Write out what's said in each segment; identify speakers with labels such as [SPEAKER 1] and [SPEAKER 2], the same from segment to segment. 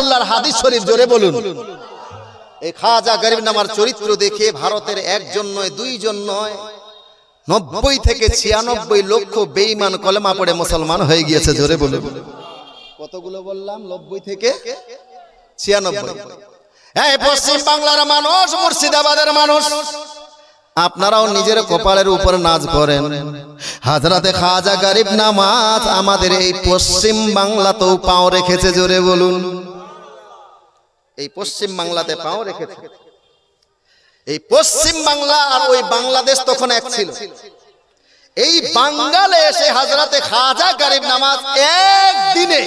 [SPEAKER 1] আল্লাহর হাদিস শরীফ জোরে বলুন। এই খাজা গরিব নামার চরিত্র দেখে ভারতের একজন নয় দুইজন নয় 90 থেকে 96 লক্ষ বেঈমান কলেমা পড়ে মুসলমান হয়ে গিয়েছে। জোরে বলুন। কতগুলো বললাম? 90 থেকে 96। এই পশ্চিম বাংলার মানুষ, মুর্শিদাবাদের মানুষ, আপনারাও নিজের কপালের উপর নাজ করেন। হযরতে খাজা গরিব নামাজ আমাদের এই পশ্চিম বাংলাতেও পাও রেখেছে। জোরে বলুন। এই পশ্চিম বাংলাতে পাও রেখেছে। এই পশ্চিম বাংলা আর ওই বাংলাদেশ তখন এক ছিল। এই বাঙ্গালে এসে হযরতে খাজা গরিব নামাজ একদিনে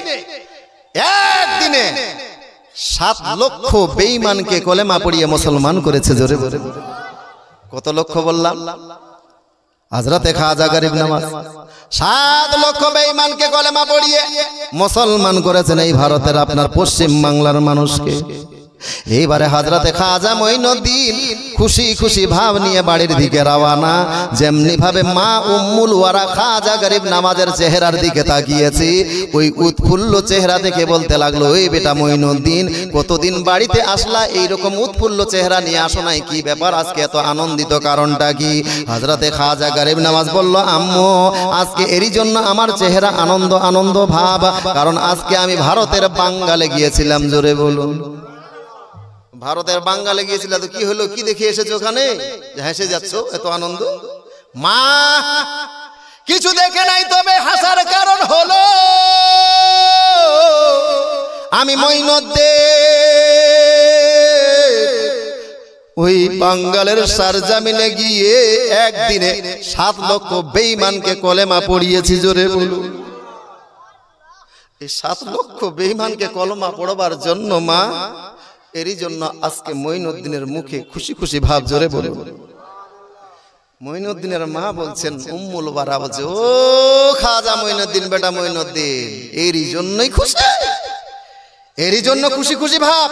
[SPEAKER 1] 7 লক্ষ বেঈমানকে কলেমা পড়িয়ে মুসলমান করেছে। জোরে বলে কত লক্ষ বললাম? হযরতে খাজা গরিব নামাজ 7 লক্ষ বেঈমানকে কলেমা পড়িয়ে মুসলমান করেছেন এই ভারতের আপনার পশ্চিম বাংলার মানুষকে। এইবারে হযরতে খাজা মঈনুদ্দিন খুশি খুশি ভাব নিয়ে বাড়ির দিকে রওনা। যেমনি ভাবে মা উম্মুল ওয়ারা খাজা গরিব নামাজের চেহারার দিকে তাকিয়েছি, ওই উৎফুল্ল চেহারা দেখে বলতে লাগলো, ওই বেটা মঈনুদ্দিন, কতদিন বাড়িতে আসলা, এইরকম উৎফুল্ল চেহারা নিয়ে আসো নাই, কি ব্যাপার, আজকে এত আনন্দিত কারণটা কি? হযরতে খাজা গরিব নামাজ বলল, আম্মু, আজকে এরই জন্য আমার চেহারা আনন্দ আনন্দ ভাব, কারণ আজকে আমি ভারতের বাঙ্গালে গিয়েছিলাম। জোরে বলুন। ভারতের বাঙ্গালে গিয়েছিল, তো কি হলো, কি দেখে এসেছো ওখানে হেসে যাচ্ছ, এত আনন্দ? মা কিছু দেখে নাই, তবে হাসার কারণ হলো আমি মঈনুদ্দিন ওই বাঙ্গালের সারজামিনে গিয়ে একদিনে 7 লক্ষ বেঈমানকে কলেমা পড়িয়েছি। জোরে বলুন। এই 7 লক্ষ বেঈমানকে কলেমা পড়বার জন্য মা, এরই জন্য আজকে মঈনুদ্দিনের মুখে খুশি খুশি ভাব। জোরে বলুন। মঈনুদ্দিনের মা বলছেন, উম্মুল ওয়ারা বলছে, ও খাজা মঈনুদ্দিন, বেটা মঈনুদ্দিন, এরই জন্যই খুশি, এরই জন্য খুশি খুশি ভাব।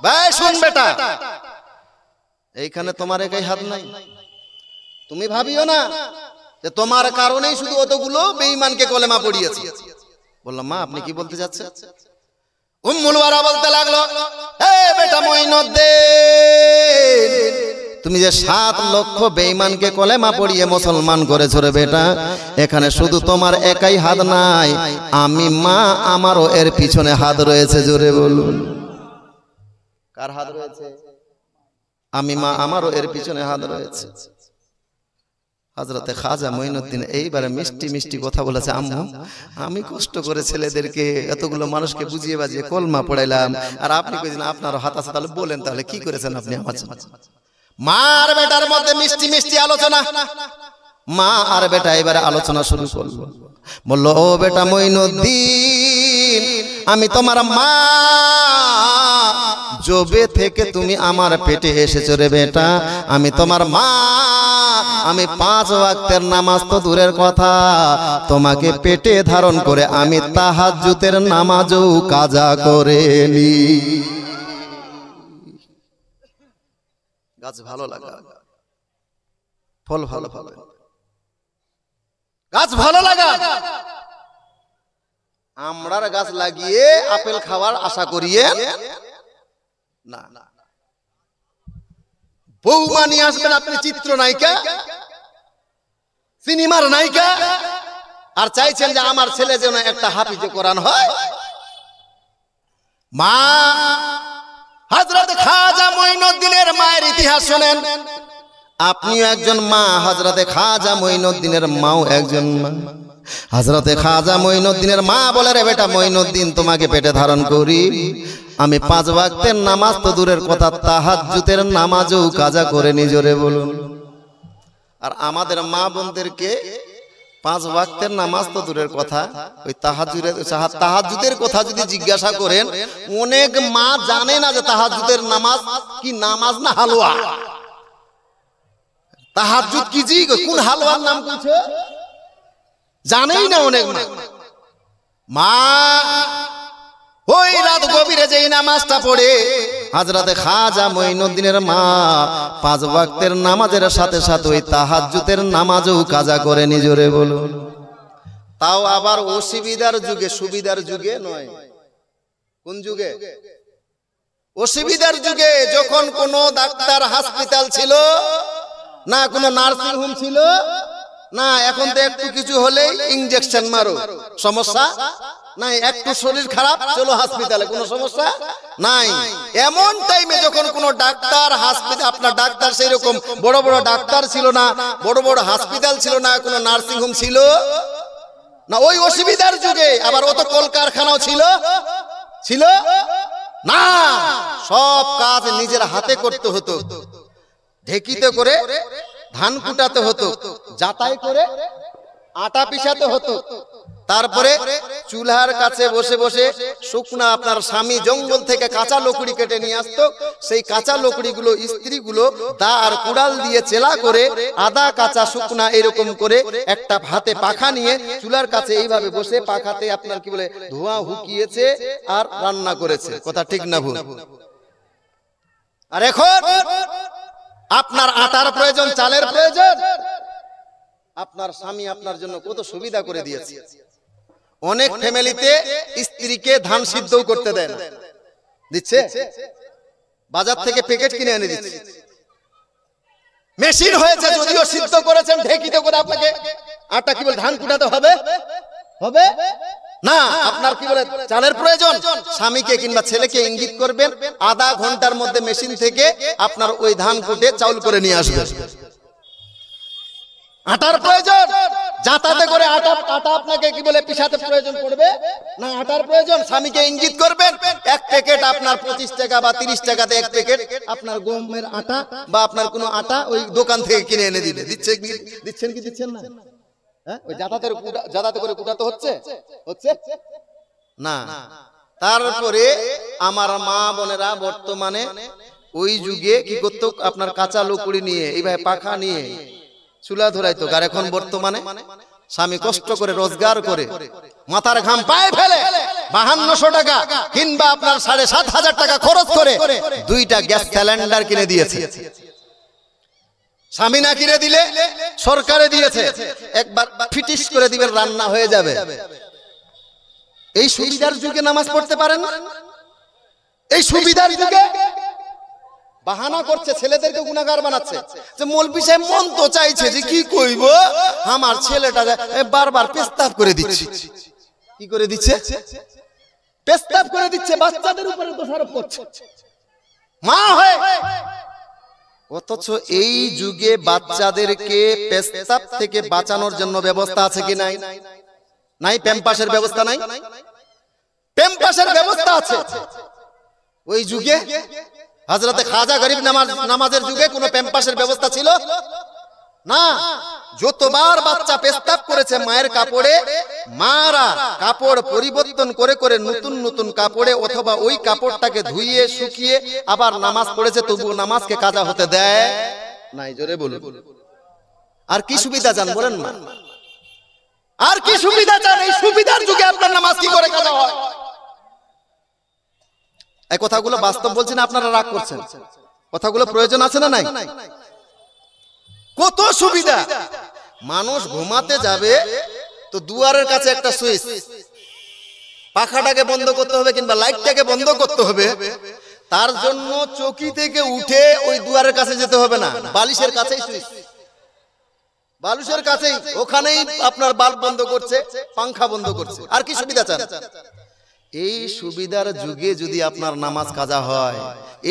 [SPEAKER 1] ভাই শুন বেটা, এইখানে তোমার একাই হাত নাই। তুমি ভাবিও না যে তোমার কারণেই শুধু অতগুলো বেঈমানকে কলেমা পড়িয়েছি। বললাম, মা আপনি কি বলতে যাচ্ছেন? উম্মুল ওয়ারা বলতে লাগলো, হে বেটা মঈনুদ্দিন, তুমি যে 7 লক্ষ বেঈমানকে কলেমা পড়িয়ে মুসলমান করেছো রে বেটা, এখানে শুধু তোমার একাই হাত নাই, আমি মা আমারও এর পিছনে হাত রয়েছে। জোরে বলুন। কার হাত রয়েছে? আমি মা আমারও এর পিছনে হাত রয়েছে। হযরতে খাজা মঈনুদ্দিন এইবারে মিষ্টি মিষ্টি কথা বলেছে, আম্মু, আমি কষ্ট করে ছেলেদেরকে এতগুলো মানুষকে বুঝিয়ে বাজিয়ে কলমা পড়াইলাম, আর আপনি কইছেন আপনারও হাত আছে, তাহলে বলেন, তাহলে কি করেছেন আপনি আমার জন্য? মা আর বেটার মধ্যে মিষ্টি মিষ্টি আলোচনা। মা আর বেটা এবারে আলোচনা শুরু করলো। বলল, ও বেটা মঈনুদ্দিন, আমি তোমার মা, জবে থেকে তুমি আমার পেটে এসেছো রে বেটা, আমি তোমার মা, আমি 5 ওয়াক্তের নামাজ তো দূরের কথা, তোমাকে পেটে ধারণ করে আমি তাহাজ্জুদের নামাজও কাজা করে নি। গাছ ভালো লাগা, ফল ভালো ভালো, গাছ ভালো লাগা। আমরার গাছ লাগিয়ে আপেল খাওয়ার আশা করিয়ে না। বৌমা নিয়ে আসবেন আপনি চিত্রনায়িকা, সিনেমার নায়িকা, আর চাইছেন যে আমার ছেলে যেন একটা হাফিজে কোরআন হয়। মা হযরত খাজা মঈনুদ্দিনের মায়ের ইতিহাস শুনেন। আপনিও একজন মা, হযরতে খাজা মঈনুদ্দিনের মাও একজন মা। হযরতে খাজা মঈনুদ্দিনের মা বলে, রে বেটা মঈনুদ্দিন, তোমাকে পেটে ধারণ করি আমি 5 ওয়াক্তের নামাজ তো দূরের কথা, তাহাজ্জুদের নামাজও কাজা করে নি। জোরে বলুন। আর আমাদের মা বোনদেরকে 5 ওয়াক্তের নামাজ তো দূরের কথা, ওই তাহাজ্জুদের কথা যদি জিজ্ঞাসা করেন, অনেক মা জানে না যে তাহাজ্জুদের নামাজ কি নামাজ না হালুয়া। তাহাজ্জুদ কি জি, কোন হালুয়ার নাম কইছে জানেই না অনেক মা। মা ওই রাত গভীরে যেই নামাজটা পড়ে হযরতে খাজা মঈনুদ্দিনের মা 5 ওয়াক্তের নামাজের সাথে সাথে ওই তাহাজ্জুদের নামাজও কাজা করে নি। জোরে বলুন। তাও আবার অসুবিধার যুগে, সুবিধার যুগে নয়। কোন যুগে? অসুবিধার যুগে, যখন কোনো ডাক্তার হাসপাতাল ছিল না, কোনো নার্সিং হোম ছিল না। এখন তো একটু কিছু হলেই ইনজেকশন মারো, সমস্যা নাই। একটু শরীর খারাপ, চলো হাসপাতালে, কোনো সমস্যা নাই। এমন টাইমে যখন কোনো ডাক্তার হাসপাতাল, আপনার ডাক্তার সেই রকম বড় বড় ডাক্তার ছিল না, বড় বড় হাসপাতাল ছিল না, কোনো নার্সিং হোম ছিল না, ওই অসুবিধার যুগে আবার অত কলকারখানাও ছিল ছিল না। সব কাজ নিজের হাতে করতে হতো। ঢেকিতে করে ধান কুটাতে হতো, যাতাই করে আটা পিষাতে হতো, তারপরে চুলার কাছে বসে বসে শুকনা আপনার স্বামী জঙ্গল থেকে কাঁচা লকড়ি কেটে নিয়ে আসতো। সেই কাঁচা লকড়িগুলো স্ত্রীগুলো দা আর কুড়াল দিয়ে চেলা করে আদা কাঁচা শুকনা এরকম করে একটা হাতে পাখা নিয়ে চুলার কাছে এইভাবে বসে পাখাতে আপনার কি বলে ধোঁয়া হুকিয়েছে আর রান্না করেছে। কথা ঠিক না ভুল? আর এখন আপনার আটার প্রয়োজন, চালের প্রয়োজন, আপনার স্বামী আপনার জন্য কত সুবিধা করে দিয়েছে। অনেক ফ্যামিলিতে স্ত্রীকে ধান সিদ্ধও করতে দেয় না, দিচ্ছে বাজার থেকে প্যাকেট কিনে এনে দিচ্ছে। মেশিন হয়েছে, যদিও সিদ্ধ করেছেন ঢেকিতে করে, আপনাকে আটা কি বলে ধান কুটাতে হবে হবে না। আপনার কি বলে চালের প্রয়োজন, স্বামীকে কিংবা ছেলেকে ইঙ্গিত করবেন, আধা ঘন্টার মধ্যে মেশিন থেকে আপনার ওই ধান কুটে চাউল করে নিয়ে আসবে। আটার প্রয়োজন, যাতায়াতে করে আটা আপনাকে কি বলে পিষাতে প্রয়োজন পড়বে না, আটার প্রয়োজন, স্বামীকে ইঙ্গিত করবেন। এক প্যাকেট আপনার 25 টাকা বা 30 টাকাতে এক প্যাকেট আপনার গমের আটা বা আপনার কোনো আটা ওই দোকান থেকে কিনে এনে দিবে। দিচ্ছেন কি দিচ্ছেন না? ওই যাতায়াতে করে কুটাতে হচ্ছে না। তারপরে আমার মা বোনেরা বর্তমানে ওই যুগে কি করতো, আপনার কাঁচা লকড়ি নিয়ে এইভাবে পাখা নিয়ে চুলা ধরাইতো। আর এখন বর্তমানে স্বামী কষ্ট করে রোজগার করে মাথার ঘাম পায়ে ফেলে 5200 টাকা কিংবা আপনার 7500 টাকা খরচ করে দুইটা গ্যাস সিলিন্ডার কিনে দিয়েছে। স্বামী না কিনে দিলে সরকারে দিয়েছে, একবার ফিটিস করে দিবেন, রান্না হয়ে যাবে। এই সুবিধার যুগে নামাজ পড়তে পারেন না। এই সুবিধার যুগে বাহানা করছে, ছেলেদেরকে গুনাহগার বানাচ্ছে। যে মৌলভী সাহেব মন তো চাইছে যে কি কইব, আমার ছেলেটা বারবার পেস্তাব করে দিচ্ছে। কি করে দিচ্ছে? পেস্তাব করে দিচ্ছে, বাচ্চাদের উপরে দোষারোপ করছে মা হয়ে। অথচ এই যুগে বাচ্চাদেরকে পেস্তাব থেকে বাঁচানোর জন্য ব্যবস্থা আছে কি নাই? নাই। প্যাম্পাসের ব্যবস্থা নাই? প্যাম্পাসের ব্যবস্থা আছে। ওই যুগে হযরতে খাজা গরিব নামাজের যুগে কোনো প্যাম্পাসের ব্যবস্থা ছিল না। যতবার বাচ্চা পেস্তাব করেছে মায়ের কাপড়ে, মারা কাপড় পরিবর্তন করে করে নতুন নতুন কাপড়ে অথবা ওই কাপড়টাকে ধুইয়ে শুকিয়ে আবার নামাজ পড়েছে, তবুও নামাজকে কাজা হতে দেয় নাই। জোরে বলুন। আর কি সুবিধা চান বলেন না? আর কি সুবিধা চান? এই সুবিধার যুগে আপনার নামাজ কি করে কাজা হয়? এই কথাগুলো বাস্তব বলছেন, আপনারা রাগ করছেন। কথাগুলো প্রয়োজন আছে না নাই? কত সুবিধা। মানুষ ঘুমাতে যাবে তো দুয়ারের কাছে একটা সুইচ, পাখাটাকে বন্ধ করতে হবে কিংবা লাইটটাকে বন্ধ করতে হবে। তার জন্য চৌকি থেকে উঠে ওই দুয়ারের কাছে যেতে হবে না, বালিশের কাছেই সুইচ, বালিশের কাছেই, ওখানেই আপনার বাল্ব বন্ধ করছে, পাংখা বন্ধ করছে। আর কি সুবিধা চান? এই সুবিধার যুগে যদি আপনার নামাজ কাজা হয়,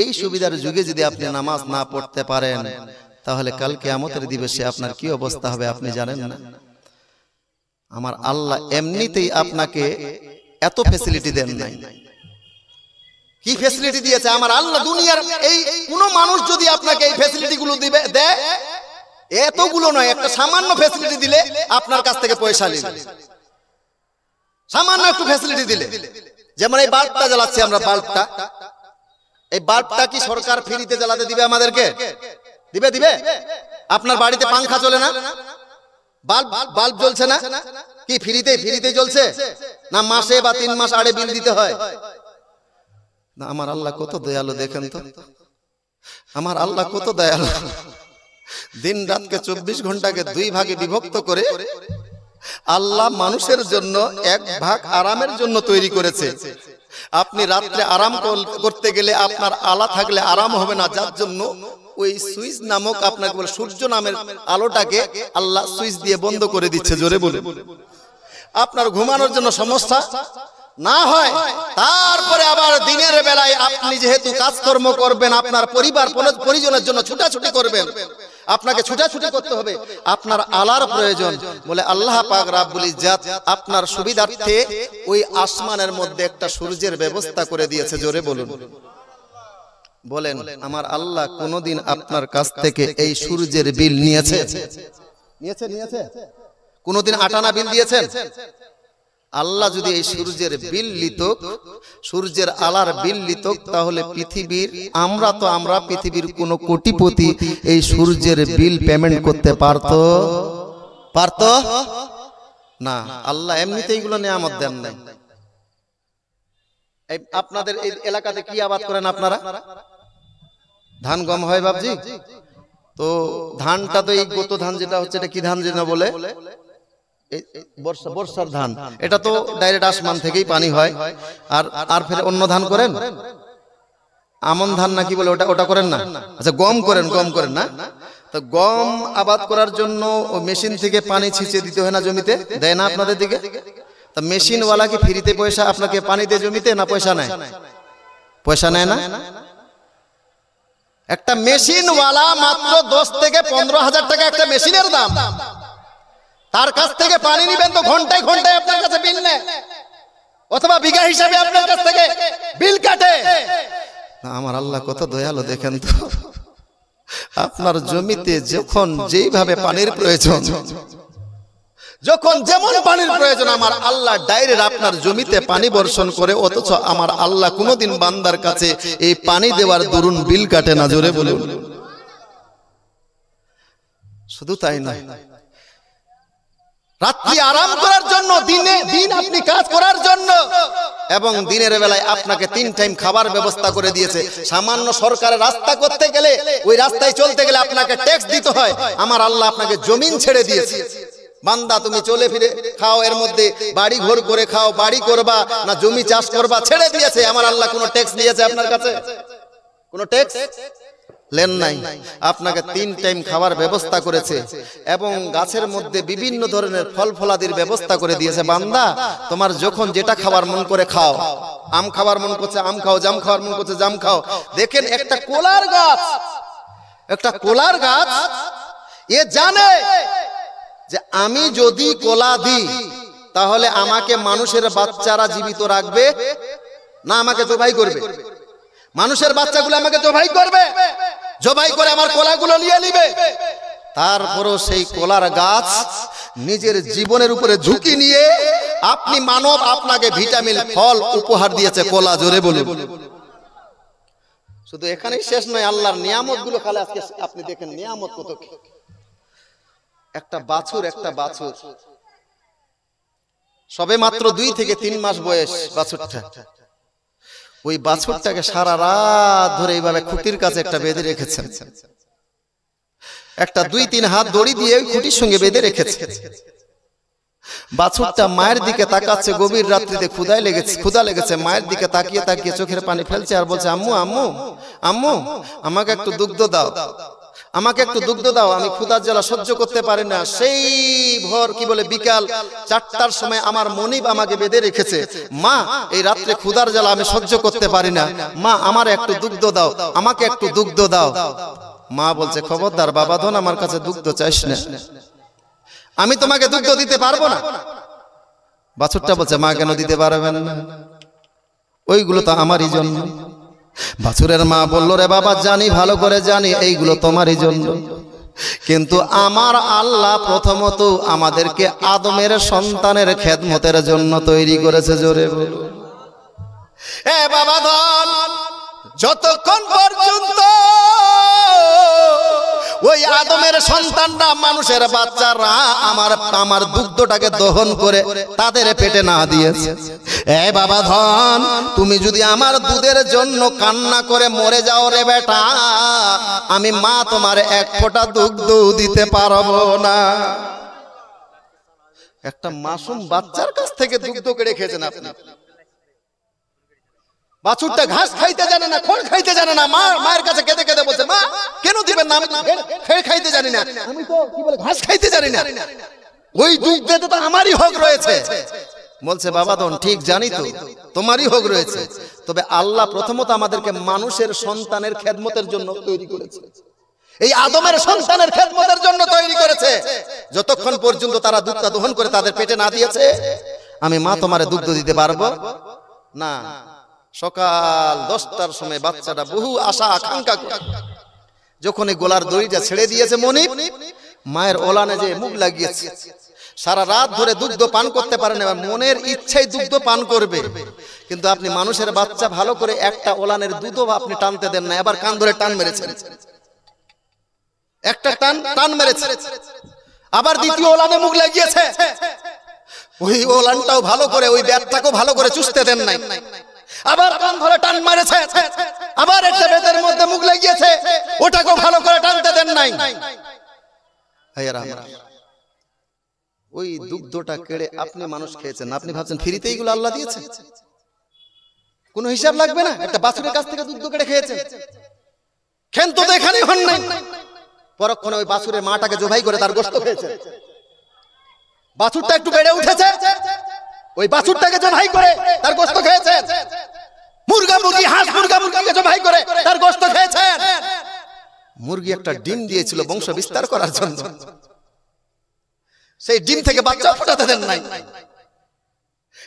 [SPEAKER 1] এই সুবিধার যুগে যদি আপনি নামাজ না পড়তে পারেন, তাহলে কাল কিয়ামতের দিবসে আপনার কি অবস্থা হবে আপনি জানেন না? আমার আল্লাহ এমনিতেই আপনাকে এত ফ্যাসিলিটি দেন নাই। কি ফ্যাসিলিটি দিয়েছে আমার আল্লাহ? দুনিয়ার এই কোন মানুষ যদি আপনাকে এই ফ্যাসিলিটি গুলো দিবে দেয়, এতগুলো নয়, একটা সামান্য ফ্যাসিলিটি দিলে আপনার কাছ থেকে পয়সা নেবে। সামান্য একটু ফ্যাসিলিটি দিলে, যেমন এই বাল্বটা জ্বালাচ্ছি আমরা, বাল্বটা, এই বাল্বটা কি সরকার ফ্রিতে জ্বালাতে দিবে আমাদেরকে? দিবে? দিবে? আপনার বাড়িতে পাংখা চলে না, বাল্ব জ্বলছে না, কি ফ্রিতে জ্বলছে না? মাসে বা 3 মাস আড়ে বিল দিতে হয় না? আমার আল্লাহ কত দয়ালু দেখেন তো, আমার আল্লাহ কত দয়ালু। দিন রাতকে 24 ঘন্টাকে 2 ভাগে বিভক্ত করে আল্লাহ মানুষের জন্য 1 ভাগ আরামের জন্য তৈরি করেছে, আপনি রাত্রে আরাম করতে গেলে আপনার আলা থাকলে আরাম হবে না, যার জন্য ওই সুইচ নামক আপনাকে বলে সূর্য নামের আলোটাকে আল্লাহ সুইচ দিয়ে বন্ধ করে দিচ্ছে। জোরে বলে আপনার ঘুমানোর জন্য সমস্যা না হয়। তারপরে আবার দিনের বেলায় আপনি যেহেতু কাজকর্ম করবেন, আপনার পরিবার পরিজনের জন্য ছুটাছুটি করবেন, আপনাকে ছুটাছুটি করতে হবে, আপনার আলার প্রয়োজন। বলে আল্লাহ পাক রাব্বুল ইজ্জাত আপনার সুবিধার্থে ওই আসমানের মধ্যে একটা সূর্যের ব্যবস্থা করে দিয়েছে। জোরে বলুন। বলেন আমার আল্লাহ কোনদিন আপনার কাছ থেকে এই সূর্যের বিল নিয়েছে? নিয়েছে? কোনদিন আটানা বিল দিয়েছেন? আল্লাহ যদি এই সূর্যের বিল নিত, সূর্যের আলার বিল নিত, তাহলে পৃথিবীর আমরা পৃথিবীর কোন কোটিপতি এই সূর্যের বিল পেমেন্ট করতে পারতো না। আল্লাহ এমনিতেই এগুলো নিয়ামত দেন নাই। আপনাদের এই এলাকাতে কি আবাদ করেন আপনারা? ধান গম হয় বাবজি? তো ধানটা তো এই গত ধান যেটা হচ্ছে, এটা কি ধান যেন বলে? বর্ষার ধান। এটা তো ডাইরেক্ট আসমান থেকেই পানি হয়। আর ফের অন্য ধান করেন, আমন ধান নাকি বলে, ওটা করেন না? আচ্ছা গম করেন না? তো গম আবাদ করার জন্য মেশিন থেকে পানি ছিঁচে দিতে হয় না জমিতে? দেয় না আপনাদের দিকে? তা মেশিন ওয়ালা কি ফ্রিতে পয়সা আপনাকে পানি দিয়ে জমিতে, না পয়সা নেয়? পয়সা নেয় না? একটা মেশিন ওয়ালা মাত্র 10 থেকে 15,000 টাকা একটা মেশিনের দাম। তার কাছ থেকে পানি নিবেন তো ঘন্টায় ঘন্টায় আপনার কাছে বিল নেয়, অথবা বিঘা হিসাবে আপনার কাছ থেকে বিল কাটে। আমার আল্লাহ কত দয়ালু দেখেন তো। আপনার জমিতে যখন যেইভাবে পানির প্রয়োজন, যখন যেমন পানির প্রয়োজন, আমার আল্লাহ ডাইরেক্ট আপনার জমিতে পানি বর্ষণ করে, অথচ আমার আল্লাহ কোনদিন বান্দার কাছে এই পানি দেওয়ার দরুন বিল কাটে না। জোরে বলুন। শুধু তাই নয়, রাত্রি আরাম করার জন্য, দিন আপনি কাজ করার জন্য, এবং দিনের বেলায় আপনাকে 3 টাইম খাবার ব্যবস্থা করে দিয়েছে। সামান্য সরকারের রাস্তা করতে গেলে, ওই রাস্তায় চলতে গেলে আপনাকে ট্যাক্স দিতে হয়। আমার আল্লাহ আপনাকে জমিন ছেড়ে দিয়েছে, বান্দা তুমি চলে ফিরে খাও, এর মধ্যে বাড়ি ঘর করে খাও, বাড়ি করবা না জমি চাষ করবা, ছেড়ে দিয়েছে। আমার আল্লাহ কোনো ট্যাক্স নিয়েছে আপনার কাছে? কোনো ট্যাক্স লেন নাই। আপনাকে 3 টাইম খাবার ব্যবস্থা করেছে, এবং গাছের মধ্যে বিভিন্ন ধরনের ফল ফলাদির ব্যবস্থা করে দিয়েছে। বান্দা তোমার যখন যেটা খাবার মন করে খাও, আম খাবার মন করছে আম খাও, জাম খাওয়ার মন করছে জাম খাও। দেখেন একটা কোলার গাছ এ জানে যে আমি যদি কোলা দিই তাহলে আমাকে মানুষের বাচ্চারা জীবিত রাখবে না আমাকে জবাই করবে? মানুষের বাচ্চাগুলো আমাকে জবাই করবে, জবাই করে আমার কোলাগুলো নিয়ে নিবে। তারপরও সেই কোলার গাছ নিজের জীবনের উপরে ঝুঁকি নিয়ে আপনি মানব, আপনাকে ভিটামিন ফল উপহার দিয়েছে কোলা। জোরে বলুন। শুধু এখানেই শেষ নয়, আল্লাহর নিয়ামত গুলো খালি আজকে আপনি দেখেন নিয়ামত কত। একটা বাছুর সবে মাত্র 2 থেকে 3 মাস বয়স বাছুরটা, ওই বাছুরটাকে সারা রাত ধরে এইভাবে খুঁটির কাছে একটা বেঁধে রেখেছেন, একটা 2-3 হাত দড়ি দিয়ে খুঁটির সঙ্গে বেঁধে রেখেছে। বাছুরটা মায়ের দিকে তাকাচ্ছে, গভীর রাত্রিতে ক্ষুধা লেগেছে, মায়ের দিকে তাকিয়ে তাকিয়ে চোখের পানি ফেলছে আর বলছে, আম্মু আম্মু আম্মু আমাকে একটু দুগ্ধ দাও, আমাকে একটু দুগ্ধ দাও, আমি ক্ষুধার জ্বালা সহ্য করতে পারি না। সেই ভোর বিকাল 4টার সময় আমার মনিব আমাকে বেঁধে রেখেছে, মা এই রাত্রে ক্ষুধার জ্বালা আমি সহ্য করতে পারি না, মা আমার একটু দুগ্ধ দাও, আমাকে একটু দুগ্ধ দাও। মা বলছে, খবরদার বাবা ধন, আমার কাছে দুগ্ধ চাইস না, আমি তোমাকে দুগ্ধ দিতে পারবো না। বাছুরটা বলছে, মা কেন দিতে পারবেন না? ওইগুলো তো আমারই জন্য। বাছুরের মা বলল, রে বাবা জানি, ভালো করে জানি এইগুলো তোমারই জন্য, কিন্তু আমার আল্লাহ প্রথমত আমাদেরকে আদমের সন্তানের খেদমতের জন্য তৈরি করেছে। জোরে বলো। এ বাবা ধন, যতক্ষণ পর্যন্ত ওই আদমের সন্তানরা, মানুষের বাচ্চারা আমার দুগ্ধটাকে দহন করে তাদের পেটে না দিয়েছে, এ বাবা ধন তুমি যদি আমার দুধের জন্য কান্না করে মরে যাও রে বেটা, আমি মা তোমার 1 ফোঁটা দুগ্ধ দিতে পারবো না। একটা মাসুম বাচ্চার কাছ থেকে দুগ্ধ কেড়ে খেয়েছেন আপনি। বাছুরটা ঘাস খাইতে জানে না, খড় খাইতে জানে না। মায়ের কাছে কেঁদে কেঁদে বলছে, মা কেন দিবেন না, আমি খড় খাইতে জানি না, আমি তো কি বলে ঘাস খাইতে জানি না, ওই দুধে তো আমারই হক রয়েছে। বলছে, বাবা দন ঠিক জানি তো তোমারই হক রয়েছে, তবে আল্লাহ প্রথমত আমাদেরকে মানুষের সন্তানের খেদমতের জন্য তৈরি করেছে, এই আদমের সন্তানের খেদমতের জন্য তৈরি করেছে। যতক্ষণ পর্যন্ত তারা দুধটা দহন করে তাদের পেটে না দিয়েছে, আমি মা তোমারে দুগ্ধ দিতে পারবো না। সকাল 10টার সময় বাচ্চাটা বহু আশা আকাঙ্ক্ষা করে যখন এই গোলার দড়িটা ছেড়ে দিয়েছে, মনিব মায়ের ওলানে যে মুখ লাগিয়েছে, সারা রাত ধরে দুগ্ধ পান করতে পারেন, এবার মনের ইচ্ছাই দুগ্ধ পান করবে। কিন্তু আপনি মানুষের বাচ্চা ভালো করে একটা ওলানের দুধও আপনি টানতে দেন না, এবার কান ধরে টান মেরেছেন, একটা টান মেরেছে, আবার দ্বিতীয় ওলানে মুখ লাগিয়েছে, ওই ওলানটাও ভালো করে, ওই ব্যাটটাকেও ভালো করে চুষতে দেন নাই, আবার কান ধরে টান মেরেছে, আবার একটা বেতের মধ্যে মুখ লাগিয়েছে, ওটাকেও ভালো করে টানতে দেন নাই। ওই দুগ্ধটা কেড়ে আপনি মানুষ খেয়েছেন, আপনি ভাবছেন ফ্রিতে এইগুলো আল্লাহ দিয়েছে, কোনো হিসাব লাগবে না। একটা বাছুরের কাছ থেকে দুগ্ধ কেড়ে খেয়েছেন, খেন তো এখানেই হন নাই, পরক্ষণে ওই বাছুরের মাটাকে জবাই করে তার গোশত খেয়েছে। বাছুরটা একটু বেড়ে উঠেছে, ওই বাছুরটাকে জবাই করে তার গোশত খেয়েছে। মুরগা মুরগি, হাঁস মুরগা মুরগিকে জবাই করে তার গোশত খেয়েছে। মুরগি একটা ডিম দিয়েছিল বংশ বিস্তার করার জন্য, সেই ডিম থেকে বাচ্চা ফোটাতে দেন নাই,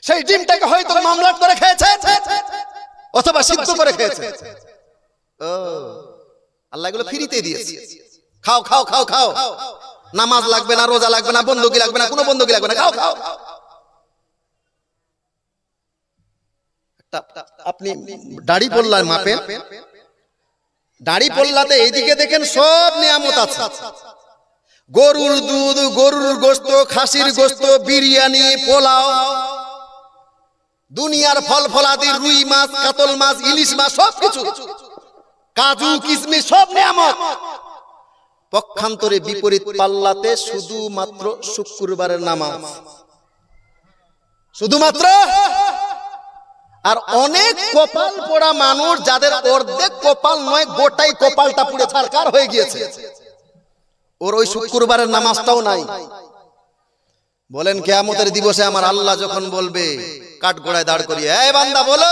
[SPEAKER 1] সেই ডিমটাকে হয়তো মামলাট করে খেয়েছে অথবা সিদ্ধ করে খেয়েছে। ও আল্লাহ এগুলো ফ্রিতে দিয়েছে, খাও খাও খাও খাও, নামাজ লাগবে না, রোজা লাগবে না, বন্দুকি লাগবে না, কোনো বন্দুকি লাগবে না, খাও খাও। আপনি দাড়ি পল্লায় মাপেন, দাড়ি পল্লাতে এইদিকে দেখেন সব নিয়ামত আছে, গরুর দুধ, গরুর গোশত, খাসির গোশত, বিরিয়ানি, পোলাও, দুনিয়ার ফল ফলাদি, রুই মাছ, কাতল মাছ, ইলিশ মাছ, সবকিছু, কাজু কিশমিশ, সব নিয়ামত। পক্ষান্তরে বিপরীত পাল্লাতে শুধুমাত্র শুক্রবারের নামাজ, শুধুমাত্র। আর অনেক কপাল পোড়া মানুষ যাদের অর্ধেক কপাল নয়, গোটাই কপালটা পুড়ে ছারখার হয়ে গিয়েছে, ওর ওই শুক্রবারের নামাজটাও নাই। বলেন কিয়ামতের দিবসে আমার আল্লাহ যখন বলবে কাঠগড়ায় দাঁড় করিয়ে, এই বান্দা বলো,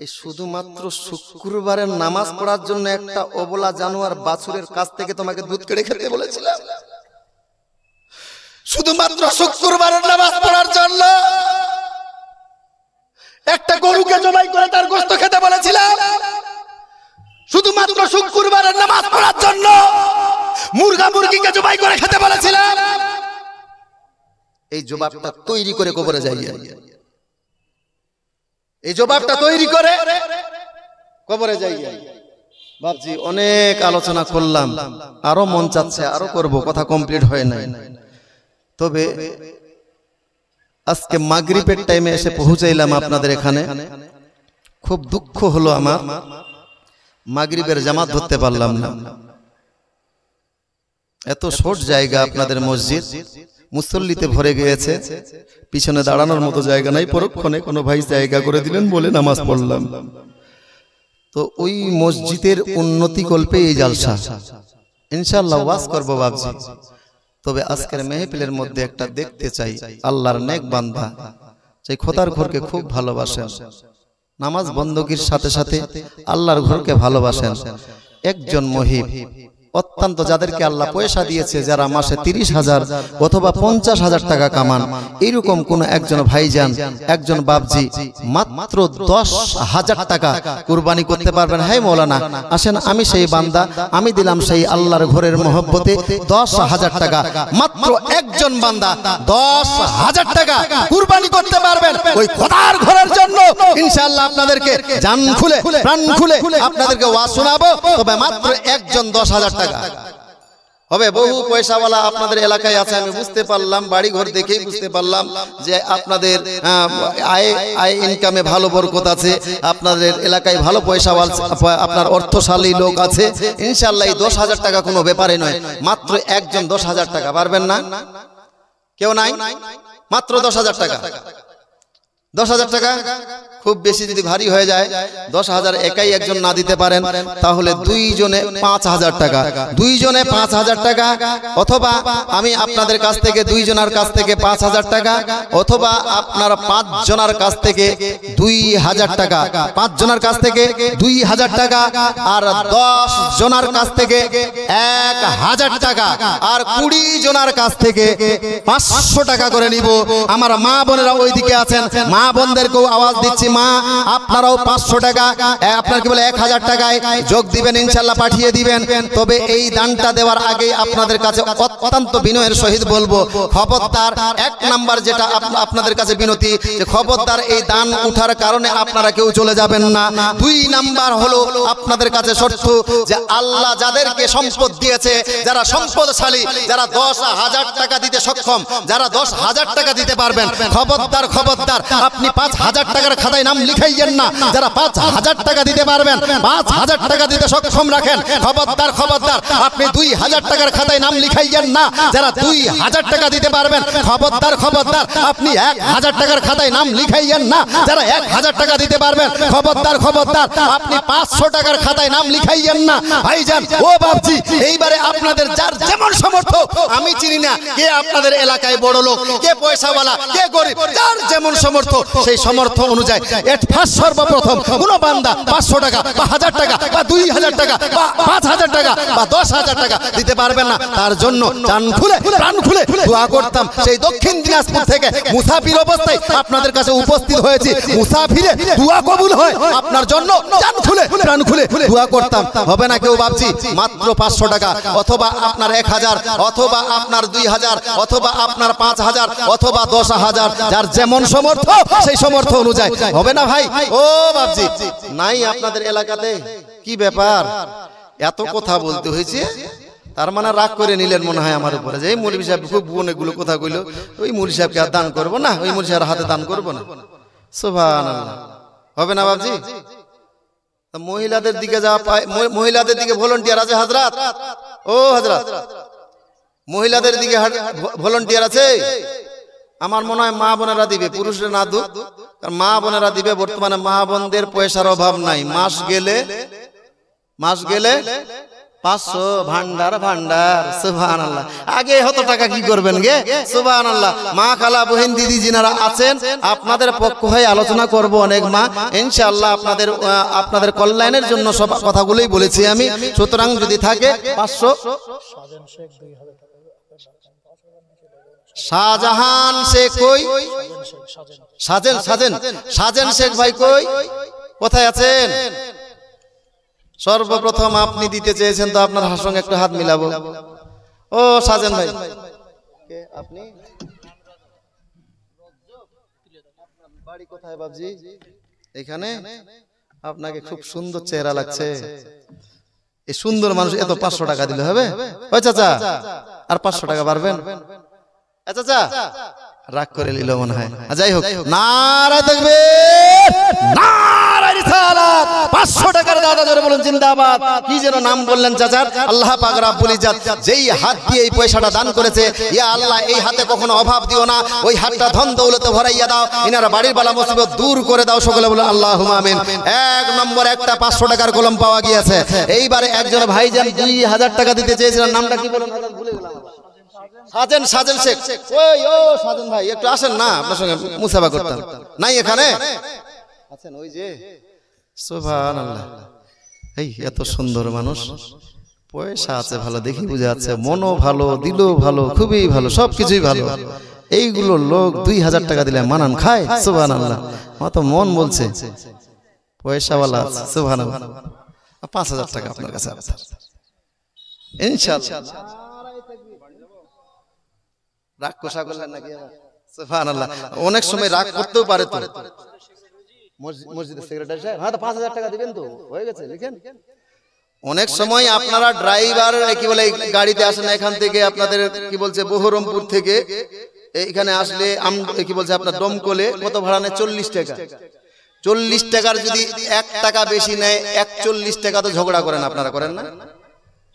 [SPEAKER 1] এই শুধুমাত্র শুক্রবারের নামাজ পড়ার জন্য একটা অবলা জানোয়ার বাছুরের কাছ থেকে তোমাকে দুধ কেড়ে খেতে বলেছিলাম, শুধুমাত্র শুক্রবারের নামাজ পড়ার জন্য একটা গরুকে জবাই করে তার গোশত খেতে বলেছিলাম, শুধুমাত্র শুক্রবারের নামাজ পড়ার জন্য মুরগা মুরগিকে জবাই করে খেতে বলেছিলাম। এই জবাবটা তৈরি করে কবরে যাই, এই জবাবটা তৈরি করে কবরে যাই। ভাবছি অনেক আলোচনা করলাম, আরো মন চাচ্ছে আরো করব, কথা কমপ্লিট হয় নাই। তবে আজকে মাগরিবের টাইমে এসে পৌঁছাইলাম আপনাদের এখানে, খুব দুঃখ হলো আমার, মাগরিবের জামাত ধরতে পারলাম না। এত শর্ট জায়গা আপনাদের মসজিদ, মুসল্লিতে ভরে গিয়েছে, পিছনে দাঁড়ানোর মতো জায়গা নাই, পরক্ষণে কোনো ভাই জায়গা করে দিলেন বলে নামাজ পড়লাম। তো ওই মসজিদের উন্নতি কল্পে এই জালসা, ইনশাআল্লাহ ওয়াজ করব ভাবছি। তবে আজকের মেহফিলের মধ্যে একটা দেখতে চাই, আল্লাহর নেক বান্দা, সেই খোদার ঘরকে খুব ভালোবাসেন, নামাজ বন্দগীর সাথে সাথে আল্লাহর ঘরকে ভালোবাসেন, একজন মহিব, অত্যন্ত যাদেরকে আল্লাহ পয়সা দিয়েছে, যারা মাসে 30,000 অথবা 50,000 টাকা কামান, এইরকম কোন একজন ভাইজান, একজন বাপজি মাত্র 10,000 টাকা কুরবানি করতে পারবেন। হ্যাঁ মৌলানা আসেন, আমি সেই বান্দা, আমি দিলাম সেই আল্লাহর ঘরের মহব্বতে 10,000 টাকা, মাত্র একজন বান্দা 10,000 টাকা কুরবানি করতে পারবেন ওই খোদার ঘরের জন্য। ইনশাআল্লাহ আপনাদেরকে জান খুলে প্রাণ খুলে আপনাদেরকে ওয়াজ শোনাবো, তবে মাত্র একজন 10,000 টাকা হবে। বহু পয়সাওয়ালা আপনাদের এলাকায় আছে, আমি বুঝতে পারলাম, বাড়ি ঘর দেখেই বুঝতে পারলাম যে আপনাদের আয় ইনকামে ভালো বরকত আছে, আপনাদের এলাকায় ভালো পয়সাওয়ালা, আপনার অর্থশালী লোক আছে। ইনশাআল্লাহ এই 10,000 টাকা কোনো ব্যাপারে নয়, মাত্র একজন 10,000 টাকা পারবেন না? কেউ নাই? মাত্র 10,000 টাকা, 10,000 টাকা খুব বেশি যদি ভারী হয়ে যায় 10,000 একাই একজন না দিতে পারেন তাহলে দুইজনে 5,000 টাকা, দুইজনে 5,000 টাকা, অথবা আমি আপনাদের কাছ থেকে দুইজনের কাছ থেকে 5,000 টাকা, অথবা আপনারা 5 জনের কাছ থেকে 2,000 টাকা, 5 জনের কাছ থেকে 2,000 টাকা, আর 10 জনের কাছ থেকে 1,000 টাকা, আর 20 জনের কাছ থেকে 500 টাকা করে নিব। আমার মা বোনেরা ওইদিকে আছেন, মা বোনদেরকেও আওয়াজ দিচ্ছি, মা আপনারাও 500 টাকা, আপনার কি বলে 1,000 টাকায় যোগ দিবেন, ইনশাল্লাহ পাঠিয়ে দিবেন। তবে এই দানটা দেওয়ার আগে আপনাদের কাছে অত্যন্ত বিনয়ের সহিত বলবো, খবরদার 1 নাম্বার যেটা আপনাদের কাছে বিনতি, যে খবরদার এই দান উঠার কারণে আপনারা কেউ চলে যাবেন না। 2 নাম্বার হলো আপনাদের কাছে শর্ত, যে আল্লাহ যাদেরকে সম্পদ দিয়েছে, যারা সম্পদশালী, যারা 10,000 টাকা দিতে সক্ষম, যারা 10,000 টাকা দিতে পারবেন, খবরদার খবরদার আপনি 5,000 টাকার খাতায় নাম লিখাইয়েন না। যারা 5,000 টাকা দিতে পারবেন, 5,000 টাকা দিতে সক্ষম রাখেন, খবরদার খবরদার আপনি 2,000 টাকার খাতায় নাম লিখাইয়েন না। যারা 2,000 টাকা দিতে পারবেন, খবরদার খবরদার আপনি 1,000 টাকার খাতায় নাম লিখাইয়েন না। যারা 1,000 টাকা দিতে পারবেন, খবরদার খবরদার আপনি 500 টাকার খাতায় নাম লিখাইয়েন না। ভাইজান ও বাপজি, এইবারে আপনাদের যার যেমন সামর্থ্য, আমি চিনি না কে আপনাদের এলাকায় বড় লোক, কে পয়সাওয়ালা, কে গরিব, যার যেমন সামর্থ্য সেই সামর্থ্য অনুযায়ী সর্বপ্রথম কোন বান্দা 500 টাকা বা 1000 টাকা বা 2,000 টাকা বা 5,000 টাকা বা 10,000 টাকা দিতে পারবেন না, তার জন্য প্রাণ খুলে দোয়া করতাম। সেই দক্ষিণ দিনাজপুর থেকে মুসাফির অবস্থায় আপনাদের কাছে উপস্থিত হয়েছি, মুসাফিরে দোয়া কবুল হয় আপনার জন্য, প্রাণ খুলে দোয়া করতাম। হবে না কেউ ভাবছি মাত্র 500 টাকা, অথবা আপনার 1,000, অথবা আপনার 2,000, অথবা আপনার 5,000, অথবা 10,000, যার যেমন সামর্থ্য সেই সামর্থ্য অনুযায়ী। হবে না ভাই? ও বাপজি, নাই আপনাদের এলাকাতে? কি ব্যাপার, এত কথা বলতে হয়েছে? তার মানে রাগ করে নিলেন মনে হয় আমার উপরে, যে এই মৌলভী সাহেব খুব অনেকগুলো কথা কইলো, ওই মৌলভী সাহেবকে আর দান করবো না, ওই মৌলভী সাহেবের হাতে দান করবো না। সুবহানাল্লাহ। হবে না বাপজি? মহিলাদের দিকে যাওয়া, মহিলাদের দিকে ভলান্টিয়ার আছে হাজরাত? ও হাজরাত, মহিলাদের দিকে ভলান্টিয়ার আছে? আমার মনে হয় মা বোনেরা দিবে, পুরুষরা না দুক, কারণ মা বোনেরা দিবে। বর্তমানে মা বোনদের পয়সার অভাব নাই, মাস গেলে 500 ভান্ডার। সুবহানাল্লাহ। আগে হতো টাকা কি করবেন গে? সুবহানাল্লাহ। মা খালা বহিন দিদি যিনারা আছেন, আপনাদের পক্ষ হয়ে আলোচনা করব অনেক মা, ইনশাআল্লাহ আপনাদের কল্যাণের জন্য সব কথাগুলোই বলেছি আমি। সুতরাং যদি থাকে 500। শাহজাহান শেখ কই? সাজেন শেখ ভাই কই? কোথায় আছেন? সর্বপ্রথম আপনি দিতে চেয়েছেন, তো আপনার সঙ্গে একটু হাত মিলাবো। ও সাজেন ভাই, কে আপনি? বাড়ি কোথায় বাবজি? এখানে? আপনাকে খুব সুন্দর চেহারা লাগছে। এই সুন্দর মানুষ এত 500 টাকা দিলে হবে? ওই চাচা আর 500 টাকা পারবেন? চাচা রাগ করে নিল মনে হয়। যাই হোক, নারায়ে তাকবীর, নারায়ে রিসালাত। 500 টাকার দাদা জোরে বলুন জিন্দাবাদ। কি যেন নাম বললেন চাচার? আল্লাহ পাক রব্বুল ইজ্জত যেই হাত দিয়ে এই পয়সাটা দান করেছে, ইয়া আল্লাহ এই হাতে কখনো অভাব দিও না, ওই হাতটা ধন দৌলতে ভরাইয়া দাও, ইনার বাড়ির বালা মুসিবত দূর করে দাও। সকলে বলুন আল্লাহুম্মা আমিন। 1 নম্বর একটা 500 টাকার কলম পাওয়া গিয়েছে। এইবারে একজন ভাইজান 2,000 টাকা দিতে চেয়েছিলেন, নামটা কি বলুন? ভুলে গেলাম। সাজেন শেখ। ওই ও সাজেন ভাই, একটু আসেন না, আপনার সঙ্গে মুসাফা করতাম। নাই এখানে আছেন? ওই যে সুবহানাল্লাহ। এই এত সুন্দর মানুষ, পয়সা আছে ভালো, দেখি বুঝা যাচ্ছে, মনও ভালো, দিলও ভালো, খুবই ভালো, সবকিছুই ভালো। এইগুলো লোক 2,000 টাকা দিলে মানান খায়? সুবহানাল্লাহ। আমার তো মন বলছে পয়সাওয়ালা আছে। সুবহানাল্লাহ। 5,000 টাকা আপনার কাছে আছে ইনশাআল্লাহ। রাগ কোষা করলেন নাকি? সুবহানাল্লাহ। অনেক সময় রাগ করতেও পারে তো। মসজিদের সেক্রেটারি সাহেব, হ্যাঁ 5,000 টাকা দিবেন তো, হয়ে গেছে, লিখেন। অনেক সময় আপনারা ড্রাইভার কি বলে গাড়িতে আসেন, এখান থেকে আপনাদের কি বলছে বহরমপুর থেকে এইখানে আসলে কি বলছে আপনার দমকলে কত ভাড়া নেয়? 40 টাকা। 40 টাকার যদি 1 টাকা বেশি নেয়, 41 টাকা তো ঝগড়া করেন আপনারা, করেন না?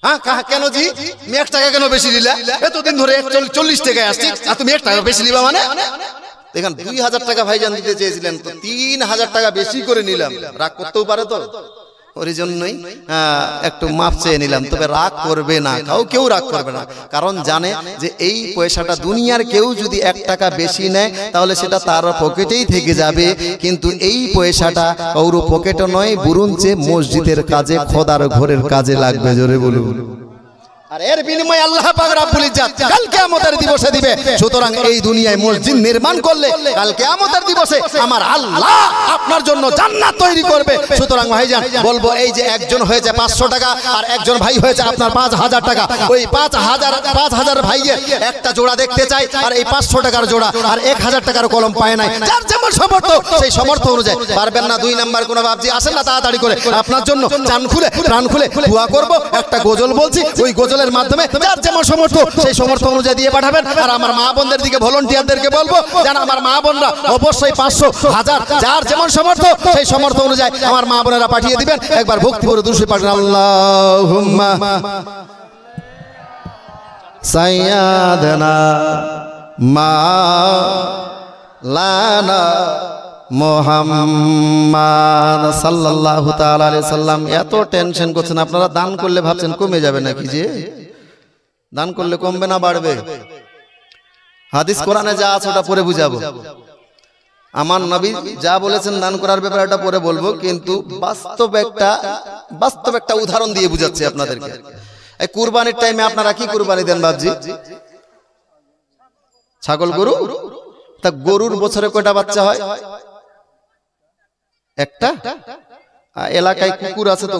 [SPEAKER 1] হ্যাঁ কেন জি? তুমি 1 টাকা কেন বেশি দিলা? এতদিন ধরে 40 টাকায় আসছি, আর তুমি 1 টাকা বেশি দিবা মানে? দেখেন 2000 টাকা ভাইজান দিতে চেয়েছিলেন, তো 3000 টাকা বেশি করে নিলাম। রাগ করতেও পারে তো, ওই জন্যই একটু মাপ চেয়ে নিলাম। তবে রাগ করবে না, কেউ রাগ করবে না, কারণ জানে যে এই পয়সাটা দুনিয়ার কেউ যদি 1 টাকা বেশি নেয় তাহলে সেটা তার পকেটেই থেকে যাবে, কিন্তু এই পয়সাটা কারো পকেটে নয়, বরঞ্চ মসজিদের কাজে, খোদার ঘরের কাজে লাগবে। জোরে বলুন। আর এর বিনিময়ে আল্লাহ পাক রব্বুল ইজ্জত কাল কিয়ামতের দিবসে দিবে। সুতরাং এই দুনিয়ায় মসজিদ নির্মাণ করলে কাল কিয়ামতের দিবসে আমার আল্লাহ আপনার জন্য জান্নাত তৈরি করবে। সুতরাং ভাইজান বলবো, এই যে একজন হয়েছে 500 টাকা আর একজন ভাই হয়েছে আপনার 5000 টাকা, ওই 5000 ভাইয়ের একটা জোড়া দেখতে চাই, আর এই 500 টাকার জোড়া আর 1000 টাকার কলম পায় নাই। যার যেমন সামর্থ্য সেই সামর্থ্য অনুযায়ী, পারবেন না 2 নাম্বার কোনো বাপজি আসেন না, তাড়াতাড়ি করে আপনার জন্য চান খুলে প্রাণ খুলে দোয়া করব। একটা গজল বলছি, ওই গজলের মাধ্যমে যার যেমন সামর্থ্য সেই সামর্থ্য অনুযায়ী দিয়ে পাঠাবেন। আর আমার মা বোনদের দিকে ভলান্টিয়ারদেরকে বলবো যেন আমার মা বোনরা অবশ্যই 500, 1000 যার যেমন সামর্থ্য সেই সামর্থ্য অনুযায়ী আমার মা বোনেরা পাঠিয়ে দিবেন। একবার ভক্তি ভরে দুরূদ পাঠান। আল্লাহুম্মা সাইয়্যিদানা মাওলানা মুহাম্মদ সাল্লাল্লাহু তাআলা আলাইহি সাল্লাম। এত টেনশন করছেন আপনারা, দান করলে ভাবছেন কমে যাবে নাকি? যে দান করলে কমবে না বাড়বে? হাদিস কোরআনে যা আছে ওটা পরে বুঝাবো। আমার নবী যা বলেছেন দান করার ব্যাপারে ওটা পরে বলবো, কিন্তু বাস্তব একটা উদাহরণ দিয়ে বুঝাচ্ছি আপনাদেরকে। এই কুরবানির টাইমে আপনারা কি কুরবানি দেন বাপজি? ছাগল, গরু। তা গরুর বছরে কয়টা বাচ্চা হয়? একটা। এলাকায় কুকুর আছে তো,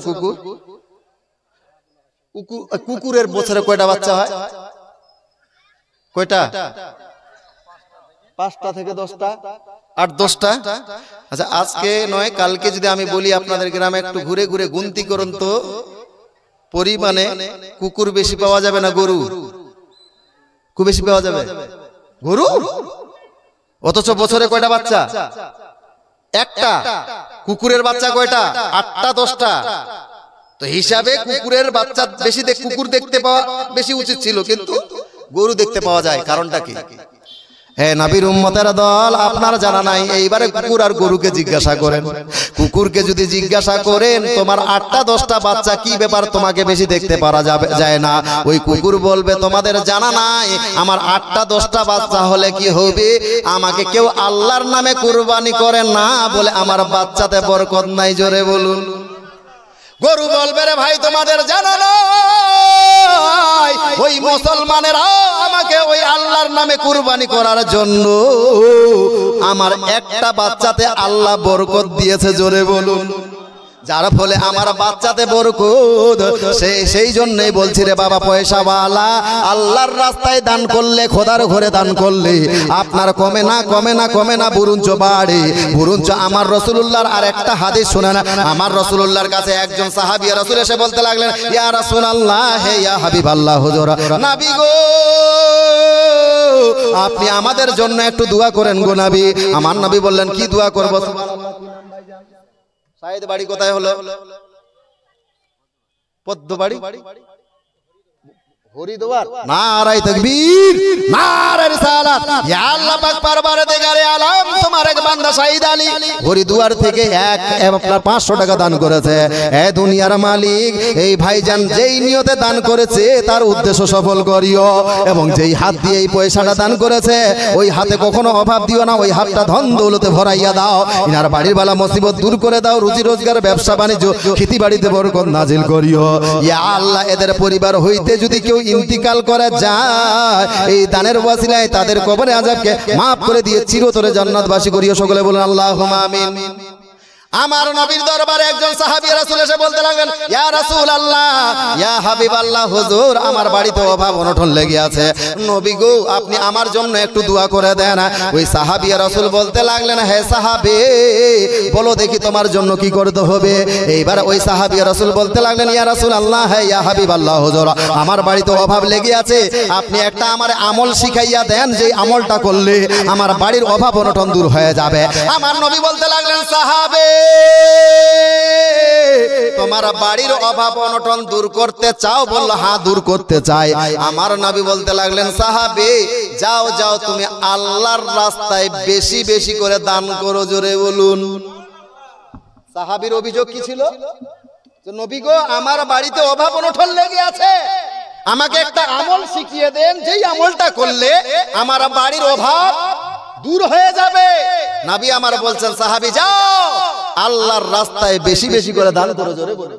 [SPEAKER 1] কুকুরের বছরে কয়টা বাচ্চা হয়? কয়টা? 5টা থেকে 10টা, 8-10টা। আচ্ছা, আজকে নয় কালকে যদি আমি বলি আপনাদের গ্রামে একটু ঘুরে ঘুরে গুনতি করুন তো পরিমাণে কুকুর বেশি পাওয়া যাবে না গরু? খুব বেশি পাওয়া যাবে গরু, অথচ বছরে কয়টা বাচ্চা? একটা। কুকুরের বাচ্চা কয়টা? 8টা 10টা। তো হিসাবে কুকুরের বাচ্চা বেশি, কুকুর দেখতে পাওয়া বেশি উচিত ছিল, কিন্তু গরু দেখতে পাওয়া যায়। কারণটা কি? হে নবীর উম্মতের দল, আপনার জানা নাই? এইবারে কুকুর আর গরুকে জিজ্ঞাসা করেন। কুকুরকে যদি জিজ্ঞাসা করেন তোমার 8টা 10টা বাচ্চা কি ব্যাপার তোমাকে বেশি দেখতে পারা যায় না, ওই কুকুর বলবে তোমাদের জানা নাই আমার 8টা 10টা বাচ্চা হলে কি হবে? আমাকে কেউ আল্লাহর নামে কুরবানি করে না বলে আমার বাচ্চাতে বরকত নাই। জোরে বলুন। গরু বলবে রে ভাই তোমাদের জানা নাই ওই মুসলমানেরা আমাকে ওই আল্লাহর নামে কুরবানি করার জন্য আমার একটা বাচ্চাতে আল্লাহ বরকত দিয়েছে। জোরে বলুন। যার ফলে আমার বাচ্চাতে বরকত, সেই জন্যই বলছি রে বাবা, পয়সাওয়ালা আল্লাহর রাস্তায় দান করলে, খোদার ঘরে দান করলে আপনার কমে না বরঞ্চ বাড়ে। বরঞ্চ আমার রাসূলুল্লাহর আর একটা হাদিস শুনে না। আমার রাসূলুল্লাহর কাছে একজন সাহাবী রাসূল এসে বলতে লাগলেন, ইয়া রাসূলুল্লাহ, হে ইয়া হাবিবাল্লাহ, হুজুর নবী গো, আপনি আমাদের জন্য একটু দোয়া করেন গো নবী। আমার নবী বললেন, কি দোয়া করব? সাইদ বাড়ি কোথায় হলো? পদ্ম বাড়ি, হরিদ্বার। নারায়ে তাকবীর, নারায়ে রিসালাত। ইয়া আল্লাহ পাক পরবর্তীকারে আলম, তোমার এক বান্দা সাইদ আলী হরিদ্বার থেকে আপনার 500 টাকা দান করেছে। এ দুনিয়ার মালিক, এই ভাইজান যেই নিয়তে দান করেছে তার উদ্দেশ্য সফল করিও, এবং যেই হাত দিয়ে এই পয়সাটা দান করেছে ওই হাতে কখনো অভাব দিও না, ওই হাতটা ধন দৌলতে ভরাইয়া দাও। ইনার বাড়ির বালা মুসিবত দূর করে দাও, রুজি রোজগার, ব্যবসা বাণিজ্য, খেতি বাড়িতে বরকত নাজিল করিও। ইয়া আল্লাহ, এদের পরিবার হইতে যদি কেউ ইন্তিকাল করে যায়, এই দানের ওয়াসিলায় তাদের কবরে আযাবকে মাফ করে দিয়ে চিরতরে জান্নাতবাসী করিও। সকলে বলুন আল্লাহুম্মা আমিন। আমার নবীর দরবারে একজন সাহাবী রাসূল এসে বলতে লাগলেন, ইয়া রাসূলুল্লাহ, ইয়া হাবিবাল্লাহ, হুজুর আমার বাড়িতে অভাব অনটন লেগে আছে, নবী গো আপনি আমার জন্য একটু দোয়া করে দেন। ওই সাহাবী রাসূল বলতে লাগলেন, হে সাহাবী বলো দেখি তোমার জন্য কি করতে হবে? এইবার ওই সাহাবী রাসূল বলতে লাগলেন, ইয়া রাসূলুল্লাহ, হে ইয়া হাবিবাল্লাহ, হুজুর আমার বাড়িতে অভাব লেগে আছে, আপনি একটা আমার আমল শিখাইয়া দেন, যে আমলটা করলে আমার বাড়ির অভাব অনটন দূর হয়ে যাবে। আমার নবী বলতে লাগলেন, সাহাবী তোমার বাড়ির অভাব অনটন দূর করতে চাও? বলল হ্যাঁ দূর করতে চাই। আমার নবী বলতে লাগলেন সাহাবী যাও যাও তুমি আল্লাহর রাস্তায় বেশি বেশি করে দান করো। জোরে বলুন। সাহাবীর অভিযোগ কি ছিল? নবী গো আমার বাড়িতে অভাব অনটন লেগে আছে, আমাকে একটা আমল শিখিয়ে দেন, যেই আমলটা করলে আমার বাড়ির অভাব দূর হয়ে যাবে। নবী আমার বলছেন সাহাবী যাও আল্লাহর রাস্তায় বেশি বেশি করে দান করো। জোরে বলে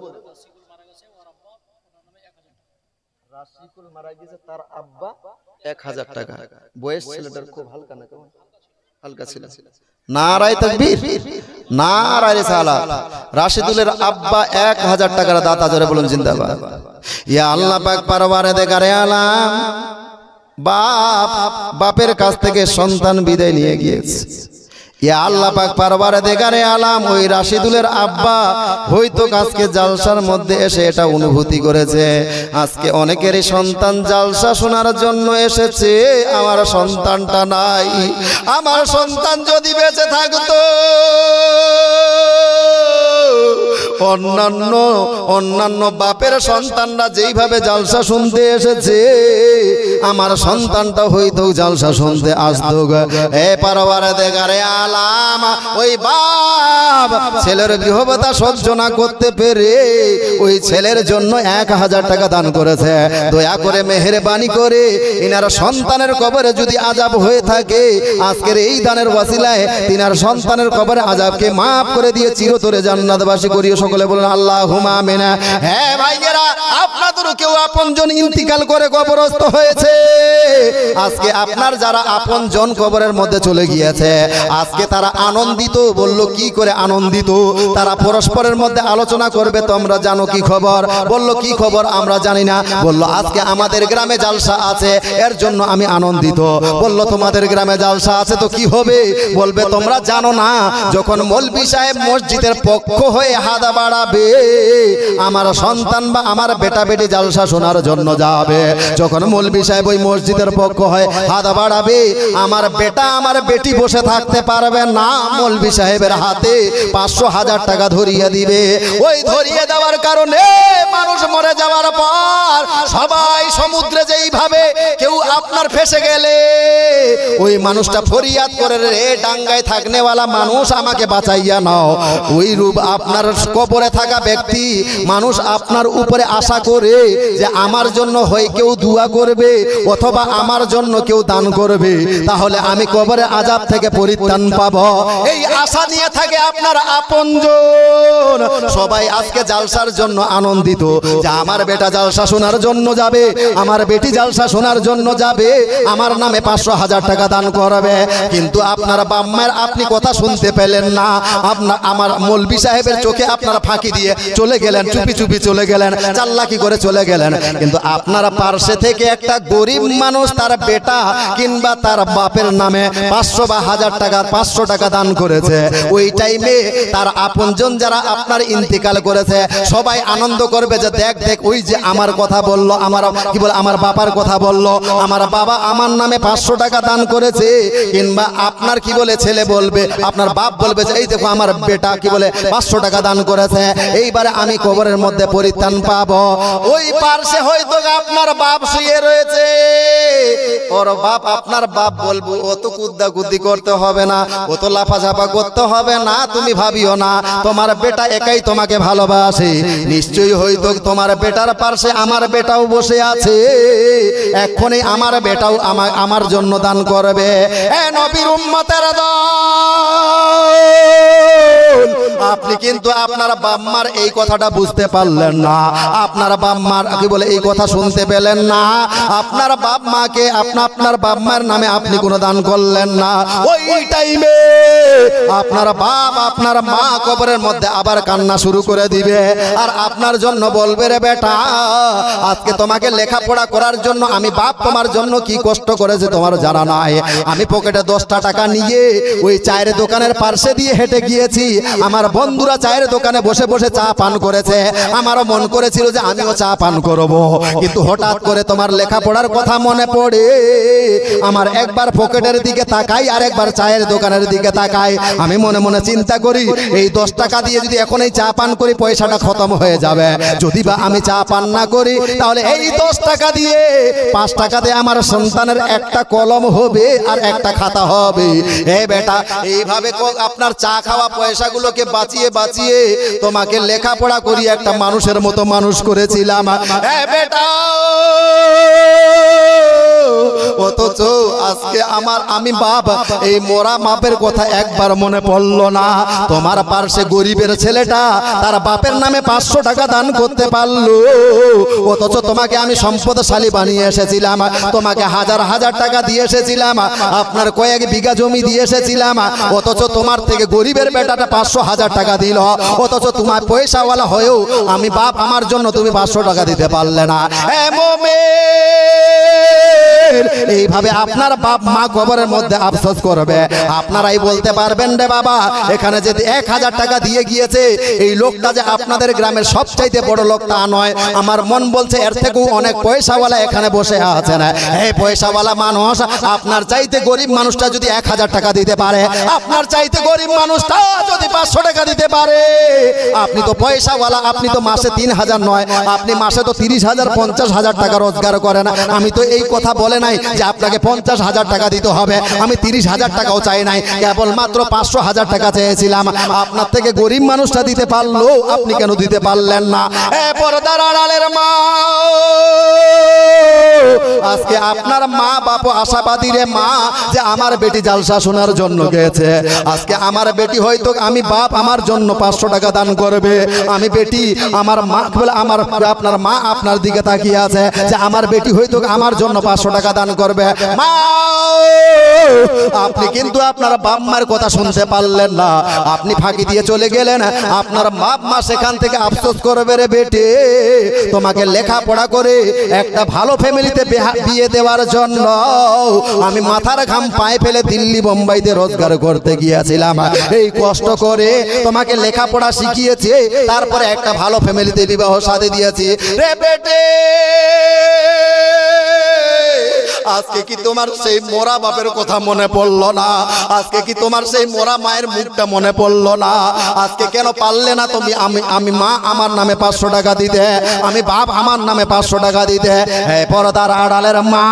[SPEAKER 1] রাশিকুল মারা গেছে, তার আব্বা 1000 টাকা, বয়স ছেলেটার খুব হালকা না, কেমন হালকা ছিল। নারায়ে তাকবীর, নারায়ে রিসালাত। রাশিদুলের আব্বা 1000 টাকার দাতা। জোরে বলুন জিন্দাবাদ। ইয়া আল্লাহ পাক পরওয়ারদিগারে আলাম, বাপের কাছ থেকে সন্তান বিদায় নিয়ে গিয়েছে। ইয়া আল্লাহ পাক পরওয়ারদিগারে আলাম, ওই রাশিদুলের আব্বা হয়তো আজকে জালসার মধ্যে এসে এটা অনুভূতি করেছে, আজকে অনেকেরই সন্তান জালসা শোনার জন্য এসেছে, আমার সন্তানটা নাই। আমার সন্তান যদি বেঁচে থাকতো অন্যান্য বাপের সন্তানরা যেইভাবে জালসা শুনতে এসেছে আমার সন্তানটা হয়তো জালসা শুনতে আসতো। এ পরওয়ারদিগারে আলাম, ওই বাপ ছেলের গৃহবধূ সহ্য না করতে পেরে ওই ছেলের জন্য 1000 টাকা দান করেছে। দয়া করে মেহেরবানি করে ইনার সন্তানের কবরে যদি আযাব হয়ে থাকে আজকের এই দানের ওয়াসিলায় তিনার সন্তানের কবরে আযাবকে মাফ করে দিয়ে চিরতরে জান্নাতবাসী করিও। সকলে বলেন আল্লাহুম্মা আমিন। হ্যাঁ ভাইয়েরা, আপনাদের কেউ আপনজন ইন্তিকাল করে কবরস্থ হয়েছে, আজকে আপনার যারা আপনজন কবরের মধ্যে চলে গিয়েছে আজকে তারা আনন্দিত। বলল কি করে আনন্দিত? তারা পরস্পরের মধ্যে আলোচনা করবে, তোমরা জানো কি খবর? বলল কি খবর? আমরা জানি না। বলল আজকে আমাদের গ্রামে জালসা আছে, এর জন্য আমি আনন্দিত। বলল তোমাদের গ্রামে জালসা আছে তো কি হবে? বলবে তোমরা জানো না, যখন মৌলভী সাহেব মসজিদের পক্ষ হয়ে হাত বাড়াবে আমার সন্তান বা আমার বেটা বেটি জালসা শোনার জন্য যাবে, যখন মৌলভী সাহেব ওই মসজিদের পক্ষ হয়ে হাত বাড়াবে আমার বেটা আমার বেটি বসে থাকতে পারবে না, মৌলভী সাহেবের হাতে 500,000 টাকা ধরিয়ে দিবে। ওই ধরিয়ে দেওয়ার কারণে মানুষ মরে যাওয়ার পর সবাই সমুদ্রে যেইভাবে কেউ আপনার ফেসে গেলে ওই মানুষটা ফরিয়াদ করে রে ডাঙ্গায় থাকনেওয়ালা মানুষ আমাকে বাঁচাইয়া নাও, ওই রূপ আপনার কবরে থাকা ব্যক্তি মানুষ আপনার উপরে আশা করে যে আমার জন্য হয় কেউ দোয়া করবে অথবা আমার জন্য কেউ দান করবে, তাহলে আমি কবরে আযাব থেকে পরিত্রাণ পাবো, এই আশা নিয়ে থাকে আপনার আপনজন। সবাই আজকে জালসার জন্য আনন্দিত যে আমার বেটা জালসা শোনার জন্য যাবে, আমার বেটি জালসা শোনার জন্য যাবে, আমার নামে 500,000 টাকা দান করবে। কিন্তু আপনার বাম্মার আপনি কথা শুনতে পেলেন না, আমার মৌলভী সাহেবের চোখে আপনারা ফাঁকি দিয়ে চলে গেলেন, চুপি চুপি চলে গেলেন, চাল্লাকি করে চলে গেলেন। কিন্তু আপনারা পার্শ্বে থেকে একটা গরিব মানুষ তার বেটা কিংবা তার বাপের নামে 500 বা 1000 টাকা 500 টাকা দান করেছে, ওই টাইমে তার আপনজন যারা আপনার ইন্তিকাল করেছে সবাই আনন্দ করবে যে দেখ দেখ ওই যে আমার কথা বললো, আমার কি বলে আমার বাবার কথা বললো, আমার বাবা আমার নামে 500 টাকা দান করেছে। কিংবা আপনার কি বলে ছেলে বলবে, আপনার বাপ বলবে যে এই দেখো আমার বেটা কি বলে 500 টাকা দান করেছে, এইবারে আমি কবরের মধ্যে পরিত্রাণ পাবো। ওই পার্শ্বে হয়তো আপনার বাপ শুয়ে রয়েছে, ওর বাপ আপনার বাপ বলবো অত কুদ্দাকুদ্দি করতে হবে না, অত লাফাঝাপা করতে হবে না, তুমি ভাবিও না, তোমার বেটা একাই তোমাকে ভালোবাসে। নিশ্চয়ই হয়তো তোমার বেটার পাশে আমার বেটাও বসে আছে, এখনই আমার বেটাও আমার জন্য দান করবে। এ নবীর উম্মতের দল, আপনি কিন্তু আপনার বাম্মার এই কথাটা বুঝতে পারলেন না, আপনার বাম্মার কি বলে এই কথা শুনতে পেলেন না, আপনার বাপ মাকে আপনার বাপ মার নামে আপনি কোনো দান করলেন না। ওই টাইমে আপনার বাপ আপনার মা কবরের মধ্যে আবার কান্না শুরু করে দিবে আর আপনার জন্য বলবে রে বেটা আজকে তোমাকে লেখাপড়া করার জন্য আমি বাপ তোমার জন্য কি কষ্ট করেছে তোমার জানা নাই। আমি পকেটে 10টা টাকা নিয়ে ওই চায়ের দোকানের পাশে দিয়ে হেঁটে গিয়েছি। আমার বন্ধুরা চায়ের দোকানে বসে বসে চা পান করেছে, আমারও মন করেছিল যে আমিও চা পান করব, কিন্তু হঠাৎ করে তোমার লেখাপড়ার কথা মনে পড়ে আমার একবার পকেটের দিকে তাকাই আর একবার চায়ের দোকানের দিকে তাকাই। আমি মনে মনে চিন্তা করি এই 10 টাকা দিয়ে যদি এখন এই চা পান করি পয়সাটা খতম হয়ে যাবে, যদি বা আমি চা পান না করি তাহলে এই 10 টাকা দিয়ে 5 টাকাতে আমার সন্তানের একটা কলম হবে আর একটা খাতা হবে। এ বেটা, এইভাবে আপনার চা খাওয়া পয়সাগুলোকে বাঁচিয়ে বাঁচিয়ে তোমাকে লেখাপড়া করি একটা মানুষের মতো মানুষ করেছিলাম। এ বেটা, অথচ আজকে আমি বাপ, এই মোরা মাপের কথা একবার মনে পড়লো না। তোমার পাশে গরিবের ছেলেটা তার বাপের নামে 500 টাকা দান করতে পারলো, অথচ তোমাকে আমি সম্পদশালী বানিয়ে এসেছিলাম, তোমাকে হাজার হাজার টাকা দিয়ে এসেছিলাম, আপনার কয়েক বিঘা জমি দিয়ে এসেছিলাম, অথচ তোমার থেকে গরিবের বেটাটা 500,000 টাকা দিল, অথচ তোমার পয়সাওয়ালা হয়েও আমি বাপ, আমার জন্য তুমি 500 টাকা দিতে পারলে না। এইভাবে আপনার বাপ মা কবরের মধ্যে আফসোস করবে। আপনারাই বলতে পারবেন রে বাবা, এখানে যদি 1000 টাকা দিয়ে গিয়েছে, এই লোকটা যে আপনাদের গ্রামের সবচাইতে বড় লোক তা নয়। আমার মন বলছে এর থেকেও অনেক পয়সাওয়ালা এখানে বসে আছে না। এই পয়সাওয়ালা মানুষ, আপনার চাইতে গরিব মানুষটা যদি 1000 টাকা দিতে পারে, আপনার চাইতে গরিব মানুষটা যদি 500 টাকা দিতে পারে, আপনি তো পয়সাওয়ালা, আপনি তো মাসে 3000 নয়, আপনি মাসে তো 30,000 50,000 টাকা রোজগার করেন। আমি তো এই কথা বলে নাই যে আপনাকে 50,000 টাকা দিতে হবে, আমি 30,000 টাকাও চাই নাই, কেবলমাত্র 500,000 টাকা চেয়েছিলাম। আপনার থেকে গরিব মানুষটা দিতে পারলো, আপনি কেন দিতে পারলেন না? এ পর্দার আড়ালের মা, আজকে আপনার মা বাপ আশাবাদী রে মা, যে আমার বেটি জালসা শোনার জন্য গেছে। আজকে আমার বেটি হয়তো, আমি বাপ, আমার জন্য 500 টাকা দান করবে। আমি বেটি, আমার মা বলে, আমার আপনার মা আপনার দিকে তাকিয়ে আছে যে আমার বেটি হয়তো আমার জন্য 500 টাকা দান করবে। মা, আপনি কিন্তু আপনার বাপ মার কথা শুনতে পারলেন না, আপনি ফাঁকি দিয়ে চলে গেলেন। আপনার বাপ মা সেখান থেকে আফসোস করবে রে বেটে, তোমাকে লেখাপড়া করে একটা ভালো ফ্যামিলিতে বিয়ে দেওয়ার জন্য আমি মাথার ঘাম পায়ে ফেলে দিল্লি বোম্বাইতে রোজগার করতে গিয়েছিলাম। এই কষ্ট করে তোমাকে লেখাপড়া শিখিয়েছে, তারপরে একটা ভালো ফ্যামিলিতে বিবাহ শাদী দিয়েছি রে বেটে। আজকে কি তোমার সেই মোরা বাপের কথা মনে পড়লো না? আজকে কি তোমার সেই মোরা মায়ের মুখটা মনে পড়লো না? আজকে কেন পারলে না তুমি আমি মা আমার নামে 500 টাকা দিতে, আমি বাপ আমার নামে 500 টাকা দিতে? হে পর্দার আড়ালের মা,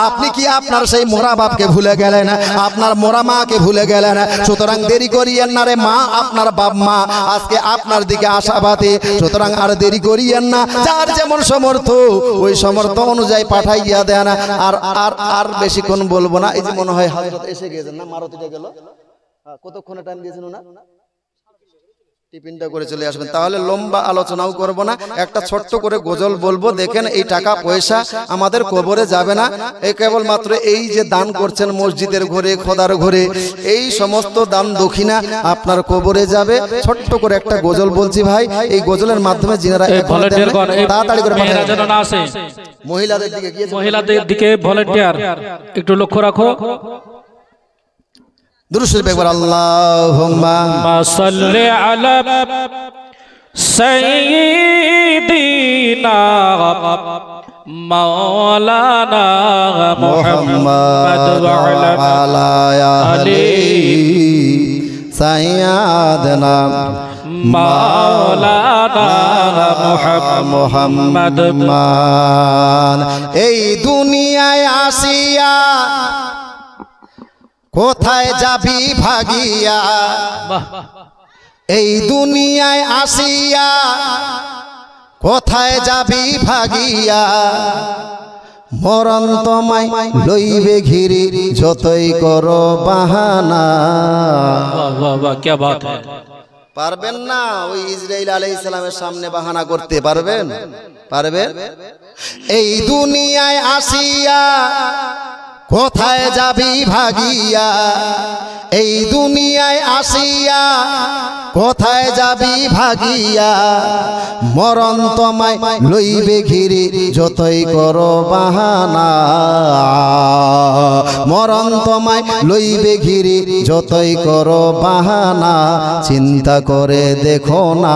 [SPEAKER 1] আপনি কি আপনার সেই মোরা বাপকে ভুলে গেলেন, আপনার মোরা মাকে ভুলে গেলেন? সুতরাং দেরি করিয়েন না রে মা, আপনার বাপ মা আজকে আপনার দিকে আশাবাদী, সুতরাং আর দেরি করিয়েন না। যার যেমন সমর্থ ওই সমর্থ অনুযায়ী পাঠাইয়া দেন। আর আর আর বেশিক্ষণ বলবো না, এই যে মনে হয় হযরত এসে গেছেন না, মারুতিটা গেল, কতক্ষণে টাইম দিয়েছেন না, টিফিনটা করে চলে আসবেন। তাহলে লম্বা আলোচনাও করব না, একটা ছোট্ট করে গজল বলবো। দেখেন, এই টাকা পয়সা আমাদের কবরে যাবে না, এই কেবলমাত্র এই যে দান করছেন মসজিদের ঘরে, খোদার ঘরে, এই সমস্ত দান দক্ষিণা আপনার কবরে যাবে। ছোট্ট করে একটা গজল বলছি ভাই, এই গজলের মাধ্যমে যিনারা তাড়াতাড়ি করে মহিলাদের দিকে গিয়ে,
[SPEAKER 2] মহিলাদের দিকে ভলান্টিয়ার একটু লক্ষ্য রাখো।
[SPEAKER 1] দুরূদ শরীফ একবার আল্লাহুম্মা
[SPEAKER 2] সাল্লি আলা সাইয়্যিদিনা মাওলানা মুহাম্মদ ওয়া আলা আলি
[SPEAKER 1] সাইয়্যিদিনা
[SPEAKER 2] মাওলানা মুহাম্মদ।
[SPEAKER 1] এই দুনিয়ায় আসিয়া কোথায় যাবি ভাগিয়া, এই দুনিয়ায় আসিয়া কোথায় যাবি ভাগিয়া, মরণ তোমায় লইবে ঘিরি যতই করো বাহানা।
[SPEAKER 2] क्या बात है,
[SPEAKER 1] পারবেন না ওই ইসরাইল আলাইহিস সালামের সামনে বাহানা করতে পারবেন? পারবেন? এই দুনিয়ায় আসিয়া কোথায় যাবি ভাগিয়া এই দুনিয়ায় আসিয়া, কোথায় যাবি ভাগিয়া মরণ তোমায় লইবে ঘিরে যতই করো বাহানা, মরণ তোমায় লইবে ঘিরে যতই করো বাহানা, চিন্তা করে দেখো না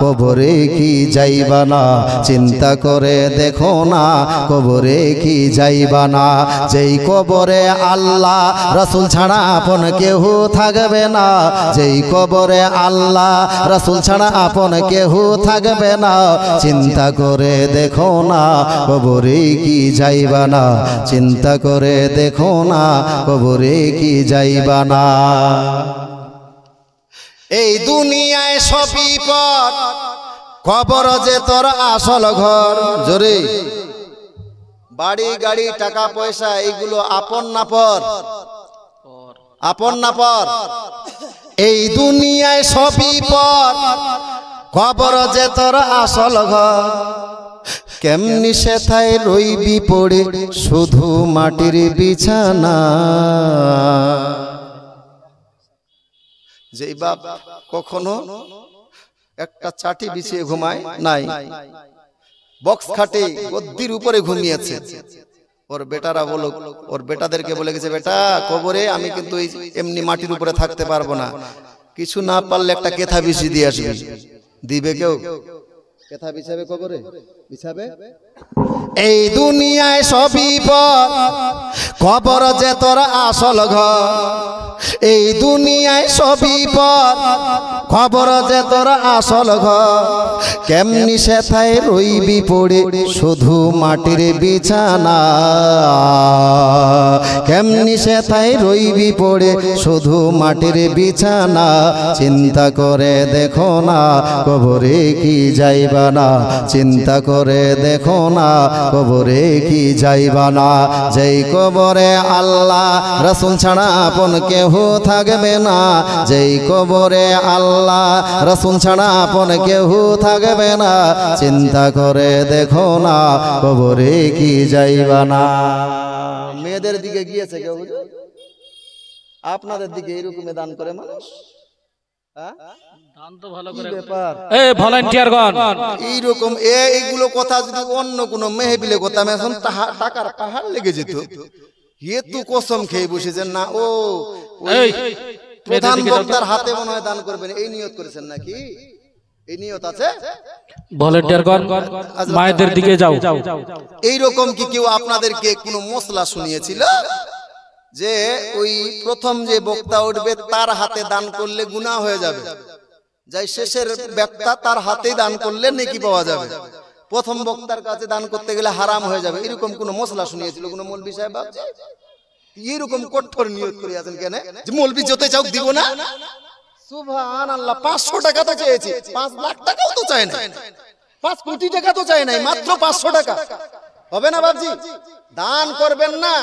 [SPEAKER 1] কবরে কি যাইবা না, চিন্তা করে দেখো না কবরে কি যাইবা না। যেই কবরে আল্লাহ রাসূল ছাড়া আপন কেহ থাকবে না, যেই কবরে আল্লাহ রাসূল ছাড়া আপন কেহ থাকবে না, চিন্তা করে দেখো না কবরে কি যাইবা না, চিন্তা করে দেখো না কবরে কি যাইবা না। এই দুনিয়ায় সবই পর, কবর যে তোর আসল ঘর। জোরে, বাড়ি গাড়ি টাকা পয়সা এইগুলো আপন না পর, আপন না পর। এই দুনিয়ায় সবই পর, কবর যে তোর আসল ঘর। কেমনি সেথায় রইবি পড়ে শুধু মাটির বিছানা। যেই বাপ কখনো একটা চাটি বিছিয়ে ঘুমায় নাই, বক্স খাটে গদ্দির উপরে ঘুমিয়েছে, ওর বেটারা বলো, ওর বেটাদেরকে বলে গেছে, বেটা কবরে আমি কিন্তু এমনি মাটির উপরে থাকতে পারবো না, কিছু না পারলে একটা কেথা বিছিয়ে দিয়ে আসবি। দিবে কেউ? কেথা বিছাবে কবরে? বিছাবে? এই দুনিয়ায় সবই পর, কবর যে তোর আসল ঘর। এই দুনিয়ায় সবই পর, কবর যে তোর আসল ঘর। কেমনি সেথায় রইবি পড়ে শুধু মাটির বিছানা, কেমনি সেথায় রইবি পড়ে শুধু মাটির বিছানা, চিন্তা করে দেখো না কবরে কি যাইবা না, চিন্তা করে দেখো না কবরে কি যাইবা না। যেই কবরে আল্লাহ রাসূল ছাড়া আপন কেহ থাকবে না, যেই কবরে আল্লাহ রাসূল ছাড়া আপন কেহ থাকবে না, চিন্তা করে দেখো না কবরে কি যাইবা না। মেয়েদের দিকে গিয়েছে কেউ? আপনাদের দিকে এরকম দান করে মানুষ? এইরকম এইগুলো কথা যদি অন্য কোন মেহবিলে কথা এখন টাকার পাহাড় লেগে যেত, এতু কসম খেয়ে বসেছেন না ও প্রধান বক্তার হাতে মনে হয় দান করবেন, এই নিয়ত করেছেন নাকি? এই নিয়ত আছে?
[SPEAKER 2] ভলেন্টিয়ারগণ মায়েদের দিকে যাও।
[SPEAKER 1] এইরকম কি কেউ আপনাদেরকে কোনো মশলা শুনিয়েছিল যে ওই প্রথম যে বক্তা উঠবে তার হাতে দান করলে গুনাহ হয়ে যাবে, যাই শেষের বক্তা তার হাতেই দান করলে নেকি পাওয়া যাবে, প্রথম বক্তার কাছে দান করতে গেলে হারাম হয়ে যাবে, এরকম কোন মশলা শুনিয়েছিল কোন মৌলভী সাহেব? এরকম কঠোর নিয়ত করে আছেন কেন যে মৌলভী যত চাও দিব না? সুবহানাল্লাহ, 500 টাকা তো চেয়েছি, 5 লাখ টাকাও তো চায় না, 5 কোটি টাকা তো চায় নাই, মাত্র 500 টাকা হবে না বাবজি? দান করবেন না,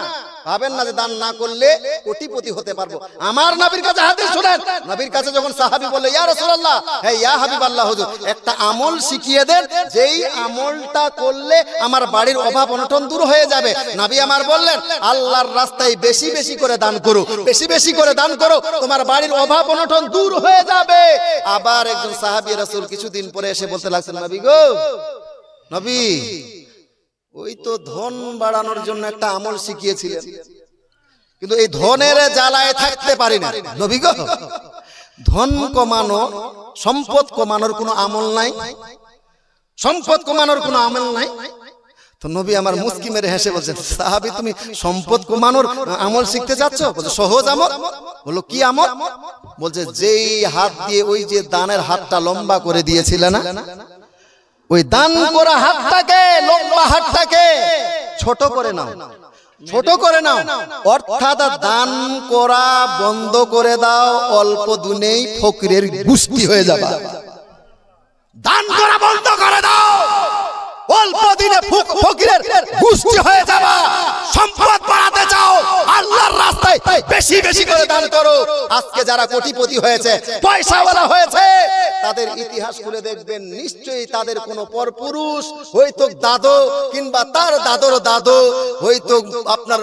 [SPEAKER 1] ভাবেন না যে দান না করলে কোটিপতি হতে পারবো। আমার নবীর কাছে হাদিস শুনেন, নবীর কাছে যখন সাহাবী বলল ইয়া রাসূলুল্লাহ, হে ইয়া হাবিবাল্লাহ হুজুর, একটা আমল শিখিয়ে দেন যেই আমলটা করলে আমার বাড়ির অভাব অনটন দূর হয়ে যাবে। নবী আমার বললেন, আল্লাহর রাস্তায় বেশি বেশি করে দান করো, বেশি বেশি করে দান করো, তোমার বাড়ির অভাব অনটন দূর হয়ে যাবে। আবার একজন সাহাবী রাসূল কিছুদিন পরে এসে বলতে লাগলেন, নবী গো, নবী ওই তো ধন বাড়ানোর জন্য একটা আমল শিখিয়েছিলেন, কিন্তু এই ধনের জ্বালায় থাকতে পারি না। নবী গো, ধন কমানো, সম্পদ কমানোর কোনো আমল নাই, সম্পদ কমানোর কোনো আমল নাই। তো নবী আমার মুস্কি মেরে হেসে বলছেন, সাহাবী তুমি সম্পদ কমানোর আমল শিখতে যাচ্ছ? বলছে সহজ আমল। বললো কি আমল? বলছে যেই হাত দিয়ে ওই যে দানের হাতটা লম্বা করে দিয়েছিল না, ওই দান করা হাতটাকে, লম্বা হাতটাকে ছোট করে নাও, ছোট করে নাও, অর্থাৎ দান করা বন্ধ করে দাও, অল্প দিনেই ফকিরের গোষ্ঠী হয়ে যাবে। দান করা বন্ধ করে দাও, অল্প দিনে ফকিরের গোষ্ঠী হয়ে যাবে। সম্পদ বাড়াতে চাও, আল্লাহর রাস্তায় বেশি বেশি করে দান করো। আজকে যারা কোটিপতি হয়েছে, পয়সাওয়ালা হয়েছে, তাদের ইতিহাস খুলে দেখবেন নিশ্চয়ই তাদের কোনো পরপুরুষ হয়তো দাদু কিংবা তার দাদুর দাদু হয়তো আপনার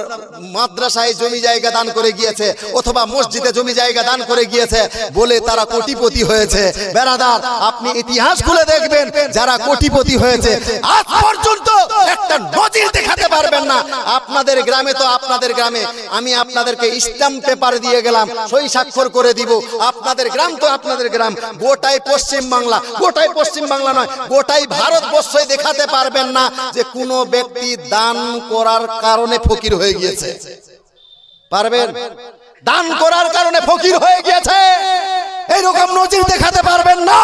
[SPEAKER 1] মাদ্রাসায় জমি জায়গা দান করে গিয়েছে অথবা মসজিদে জমি জায়গা দান করে গিয়েছে বলে তারা কোটিপতি হয়েছে। বেরাদার, আপনি ইতিহাস খুলে দেখবেন যারা কোটিপতি হয়েছে আজ পর্যন্ত একটা নজির দেখাতে পারবেন না। আপনাদের গ্রামে তো আপনাদের গ্রামে আমি আপনাদেরকে স্ট্যাম্প পেপার দিয়ে গেলাম, সই স্বাক্ষর করে দিব। আপনাদের গ্রাম তো আপনাদের গ্রাম, গোটাই পশ্চিম বাংলা, গোটাই পশ্চিম বাংলা নয় গোটাই ভারতবর্ষই দেখাতে পারবেন না যে কোনো ব্যক্তি দান করার কারণে ফকির হয়ে গিয়েছে। পারবেন? দান করার কারণে ফকির হয়ে গিয়েছে এইরকম নজির দেখাতে পারবেন না,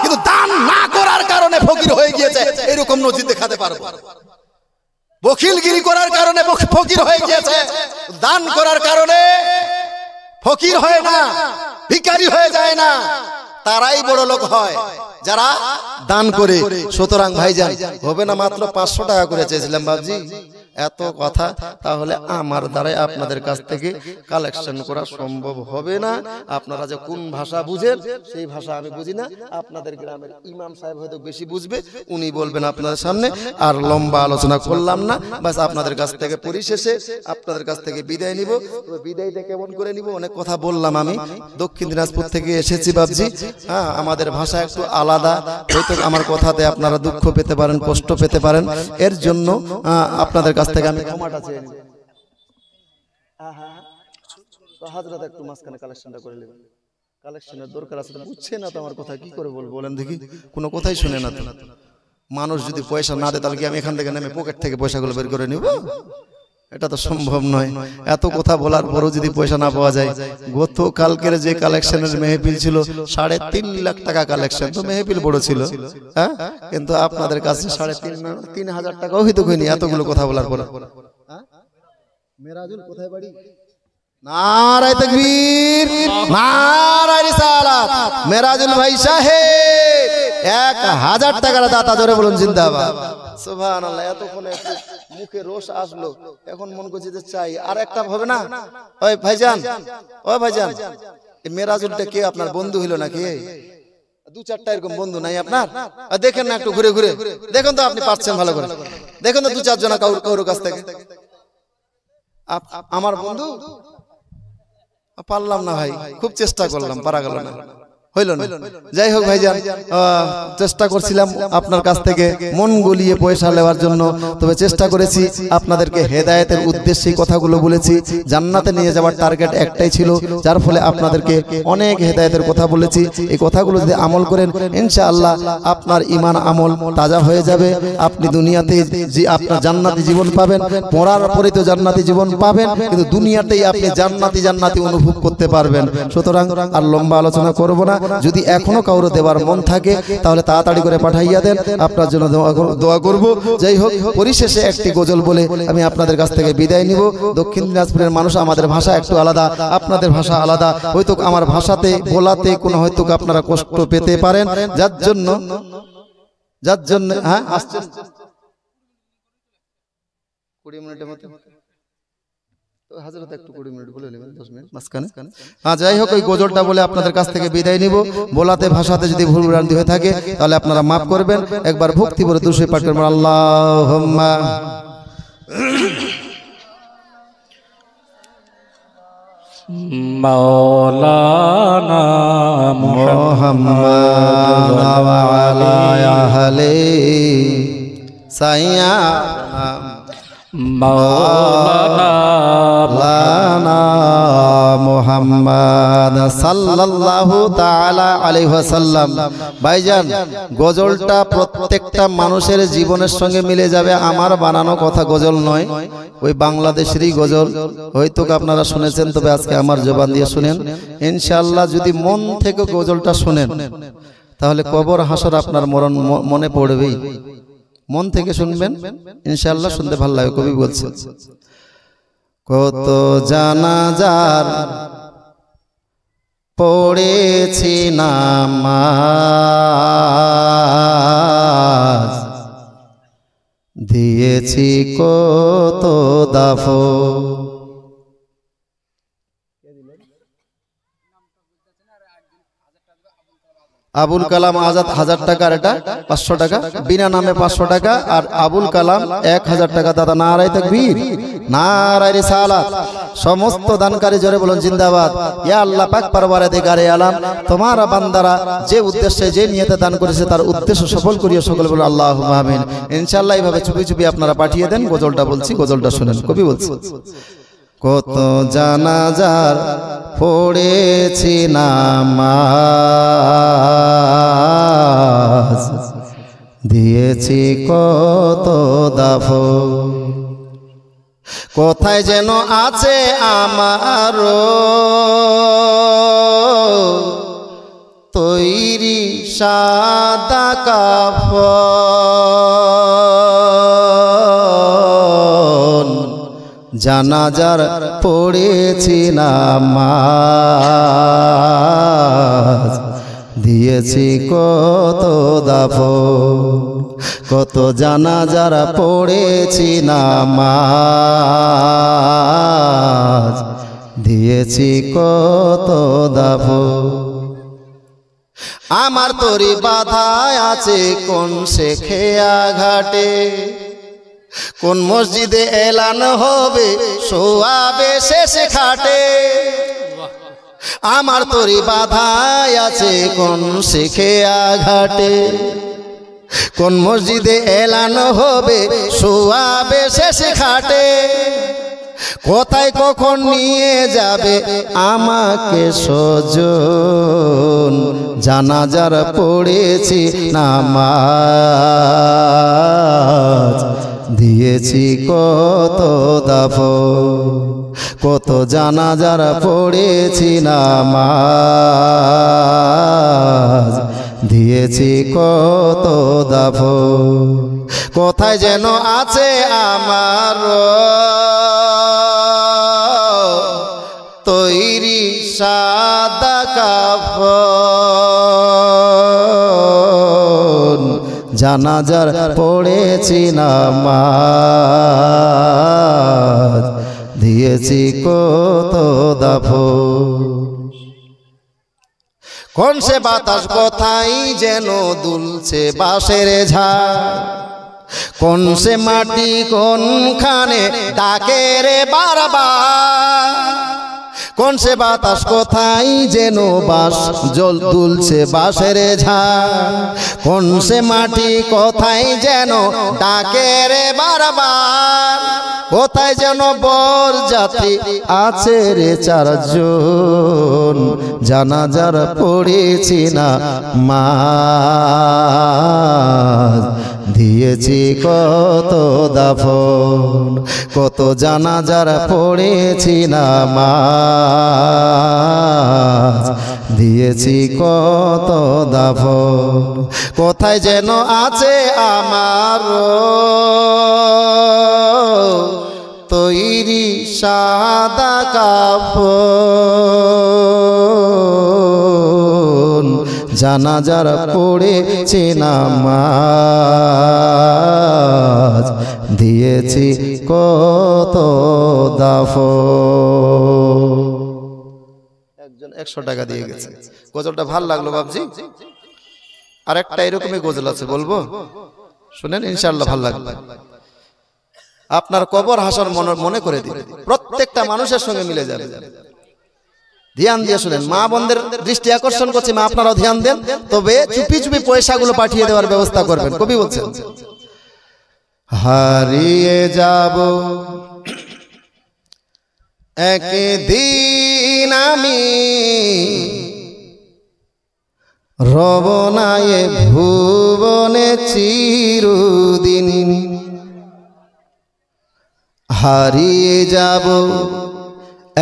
[SPEAKER 1] কিন্তু দান না করার কারণে ফকির হয়ে গিয়েছে এরকম নজির দেখাতে পারবো। বখিলগিরি করার কারণে ফকির হয়ে গিয়েছে, দান করার কারণে ফকির হয় না, ভিখারি হয়ে যায় না, তারাই বড় লোক হয় যারা দান করে। সুতরাং ভাইজান, হবে না মাত্র 500 টাকা করে চেয়েছিলাম বাবজি, এত কথা তাহলে আমার দ্বারাই আপনাদের কাছ থেকে কালেকশন করা সম্ভব হবে না। আপনারা যে কোন ভাষা বুঝেন সেই ভাষা আমি বুঝি না, আপনাদের গ্রামের ইমাম সাহেব হয়তো বেশি বুঝবে, উনি বলবেন আপনাদের সামনে। আর লম্বা আলোচনা করলাম না, বাস আপনাদের কাছ থেকে পরিশেষে আপনাদের কাছ থেকে বিদায় নিব। বিদায়টা কেমন করে নিব? অনেক কথা বললাম, আমি দক্ষিণ দিনাজপুর থেকে এসেছি বাবজি। হ্যাঁ, আমাদের ভাষা একটু আলাদা, হয়তো আমার কথাতে আপনারা দুঃখ পেতে পারেন, কষ্ট পেতে পারেন, এর জন্য আপনাদের কাছ থেকে আমি ক্ষমাটা চেয়ে নিব। তো হাজরাত একটু মাঝখানে কালেকশনটা করে নেবেন, কালেকশনের দরকার আছে। বুঝছে না তো আমার কথা, কি করে বলবো বলেন দেখি? কোনো কথাই শুনে না তো। মানুষ যদি পয়সা না দেয় তাহলে কি আমি এখান থেকে নেমে পকেট থেকে পয়সাগুলো বের করে নিব? এটা তো সম্ভব নয়। এত কথা বলার পরও যদি পয়সা না পাওয়া যায়, গতকালকের যে কালেকশনের মেহফিল ছিল 3.5 লাখ টাকা কালেকশন, তো মেহফিল বড় ছিল, হ্যাঁ, কিন্তু আপনাদের কাছে 3,500 টাকাও হইতো হয়নি এতগুলো কথা বলার পর। মেরাজুল কোথায় বাড়ি? নারায়ে তাকবীর, নারায়ে রিসালাত। মেরাজুল ভাই সাহেব 1000 টাকার দাতা, জোরে বলুন জিন্দাবাদ। সুবহানাল্লাহ। এতক্ষণে একটু মুখে রোষ আসলো, এখন মন করছে যে চাই আর একটা হবে না। ওই ভাইজান, ওই ভাইজান, এই মেরাজুলটা কে আপনার বন্ধু হইল নাকি? 2-4টা এরকম বন্ধু নাই আপনার? দেখেন না একটু ঘুরে ঘুরে দেখুন তো, আপনি পাচ্ছেন ভালো করে দেখুন তো, 2-4 জনা কারোর কাছ থেকে। আমার বন্ধু পারলাম না ভাই, খুব চেষ্টা করলাম, পারা গেল না, হইল না। যাই হোক ভাইজান, চেষ্টা করছিলাম আপনার কাছ থেকে মন গলিয়ে পয়সা নেওয়ার জন্য, তবে চেষ্টা করেছি আপনাদেরকে হেদায়েতের উদ্দেশ্যে কথাগুলো বলেছি। জান্নাতে নিয়ে যাওয়ার টার্গেট একটাই ছিল, যার ফলে আপনাদেরকে অনেক হেদায়েতের কথা বলেছি। এই কথাগুলো যদি আমল করেন ইনশাআল্লাহ আপনার ঈমান আমল তাজা হয়ে যাবে। আপনি দুনিয়াতে যে আপনার জান্নাতি জীবন পাবেন, মরার পরে তো জান্নাতি জীবন পাবেন, কিন্তু দুনিয়াতেই আপনি জান্নাতি অনুভব করতে পারবেন। সুতরাং আর লম্বা আলোচনা করব না। যদি এখনো কাউরে দেওয়ার মন থাকে তাহলে তাড়াতাড়ি করে পাঠাইয়া দেন, আপনার জন্য দোয়া করব। যাই হোক, পরিশেষে একটি গজল বলে আমি আপনাদের কাছ থেকে বিদায় নিব। দক্ষিণ দিনাজপুরের মানুষ, আমাদের ভাষা একটু আলাদা, আপনাদের ভাষা আলাদা, হয়তো আমার ভাষাতে বলাতে কোনো হয়তো আপনারা কষ্ট পেতে পারেন, যার জন্য হ্যাঁ আসছেন 20 মিনিটের মতো। হাজরত একটু 20 মিনিট বলে নেবেন, 10 মিনিট মাঝখানে। হ্যাঁ, যাই হোক, ওই গজলটা বলে আপনাদের কাছ থেকে বিদায় নিব। বলাতে ভাষাতে যদি ভুল ভ্রান্তি হয়ে থাকে তাহলে আপনারা মাফ করবেন। একবার ভক্তি ভরে দুরূদ পাঠ করবেন। আল্লাহুম্মা
[SPEAKER 2] মাওলানা
[SPEAKER 1] মুহাম্মাদ ওয়া আলা আহলি সাইয়্যিদানা মাওলানা মুহাম্মদ সাল্লাল্লাহু তাআলা আলাইহি ওয়াসাল্লাম। ভাইজান, গজলটা প্রত্যেকটা মানুষের জীবনের সঙ্গে মিলে যাবে, আমার বানানো কথা গজল নয়, ওই বাংলাদেশেরই গজল। হয়তো আপনারা শুনেছেন, তবে আজকে আমার জবান দিয়ে শুনেন ইনশাআল্লাহ। যদি মন থেকে গজলটা শুনেন তাহলে কবর হাসর আপনার মনে পড়বেই। মন থেকে শুনবেন ইনশাআল্লাহ, শুনতে ভালো লাগে। কবি বলছেন, কত জানাজার পড়েছি নামাজ, দিয়েছি কত দাফন, আবুল কালাম আজাদ 1000 টাকা, আর এটা 500 টাকা, বিনা নামে 500 টাকা, আর আবুল কালাম 1000 টাকা। দাদা নারায়ে তাকবীর, নারায়ে রিসালাত। সমস্ত দানকারী জোরে বলুন জিন্দাবাদ। ইয়া আল্লাহ পাক পরওয়ারদিগারে আলম, তোমার বান্দারা যে উদ্দেশ্যে যে নিয়তে দান করেছে তার উদ্দেশ্য সফল করিও, সকলে বলুন আল্লাহুম্মা আমিন। ইনশাআল্লাহ এইভাবে চুপি চুপি আপনারা পাঠিয়ে দেন। গজলটা বলছি, গজলটা শুনেন। কবি বলছে, কত জানাজার পড়েছি নামাজ, দিয়েছি কত দাফন, কোথায় যেন আছে আমার তৈরি সাদা কাফন, জানাজার পড়েছি নামাজ, দিয়েছি কত দাফন, কত জানাজার পড়েছি নামাজ, দিয়েছি কত দাফন। আমার তরি বাধায় আছে কোন শেখেয়া ঘাটে, কোন মসজিদে এলান হবে শোয়াবে শেষ খাটে। আমার তরি বাধায় আছে কোন শেখেয়া ঘাটে, কোন মসজিদে এলান হবে শোয়াবে শেষ খাটে। কোথায় কখন নিয়ে যাবে আমাকে সজন, জানাজার পড়েছি নামাজ, দিয়েছি কত দাফন, কত জানাজার পড়েছি নামাজ, দিয়েছি কত দাফন, কোথায় যেন আছে আমার তৈরি সাদা কাফন, জানাজার পড়েছি নামাজ, দিয়েছি কত দাফন। কোন সে বাতাস কোথায় যেন দুলছে বাঁশের ঝাড়, কোন সে মাটি কোনখানে ডাকে রে বারবার, কোন সে বাতাস কোথায় যেন বাঁশ জল দুলছে বাঁশের ঝাড়, কোন সে মাটি কোথায় যেন ডাকে রে বারবার, কোথায় যেন বর যাত্রী আছে রে চারজন, জানাজার পড়েছি না মাজ, দিয়েছি কত দাফন, কত জানাজার পড়েছি না মাজ, দিয়েছি কত দাফন, কোথায় যেন আছে আমার তৈরি সাদা কাফন, জানাজার পড়েছি নামাজ, দিয়েছি কত দাফন। একজন 100 টাকা দিয়ে গেছে। গজলটা ভাল লাগলো বাবজি। আর একটা এরকমই গজল আছে, বলবো শুনেন, ইনশাআল্লাহ ভাল লাগবে। আপনার কবর হাসর মনে করে দিবে, প্রত্যেকটা মানুষের সঙ্গে মিলে যাবে। ধ্যান দিয়ে শুনেন, মা বোনদের দৃষ্টি আকর্ষণ করছে, মা আপনারাও ধ্যান দেন, তবে চুপি চুপি পয়সাগুলো পাঠিয়ে দেওয়ার ব্যবস্থা করবেন। কবি বলছেন, হারিয়ে যাব একদিন আমি, রব না এ ভুবনে চিরদিন, হারিয়ে যাব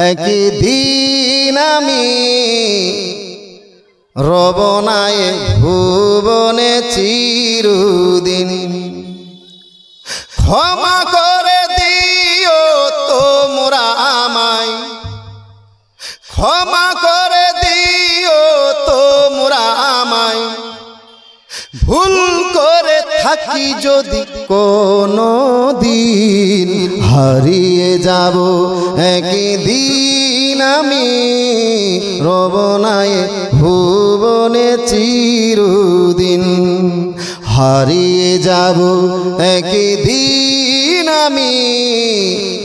[SPEAKER 1] একদিন আমি, রব না এ ভুবনে চিরদিন। ক্ষমা করে দিও তোমরা আমায়, ক্ষমা করে দিও তোমরা আমায়, ভুল করে থাকি যদি কোনো দিন, হারিয়ে যাব একদিন আমি, রব না এ ভুবনে চিরদিন। হারিয়ে যাব একদিন আমি,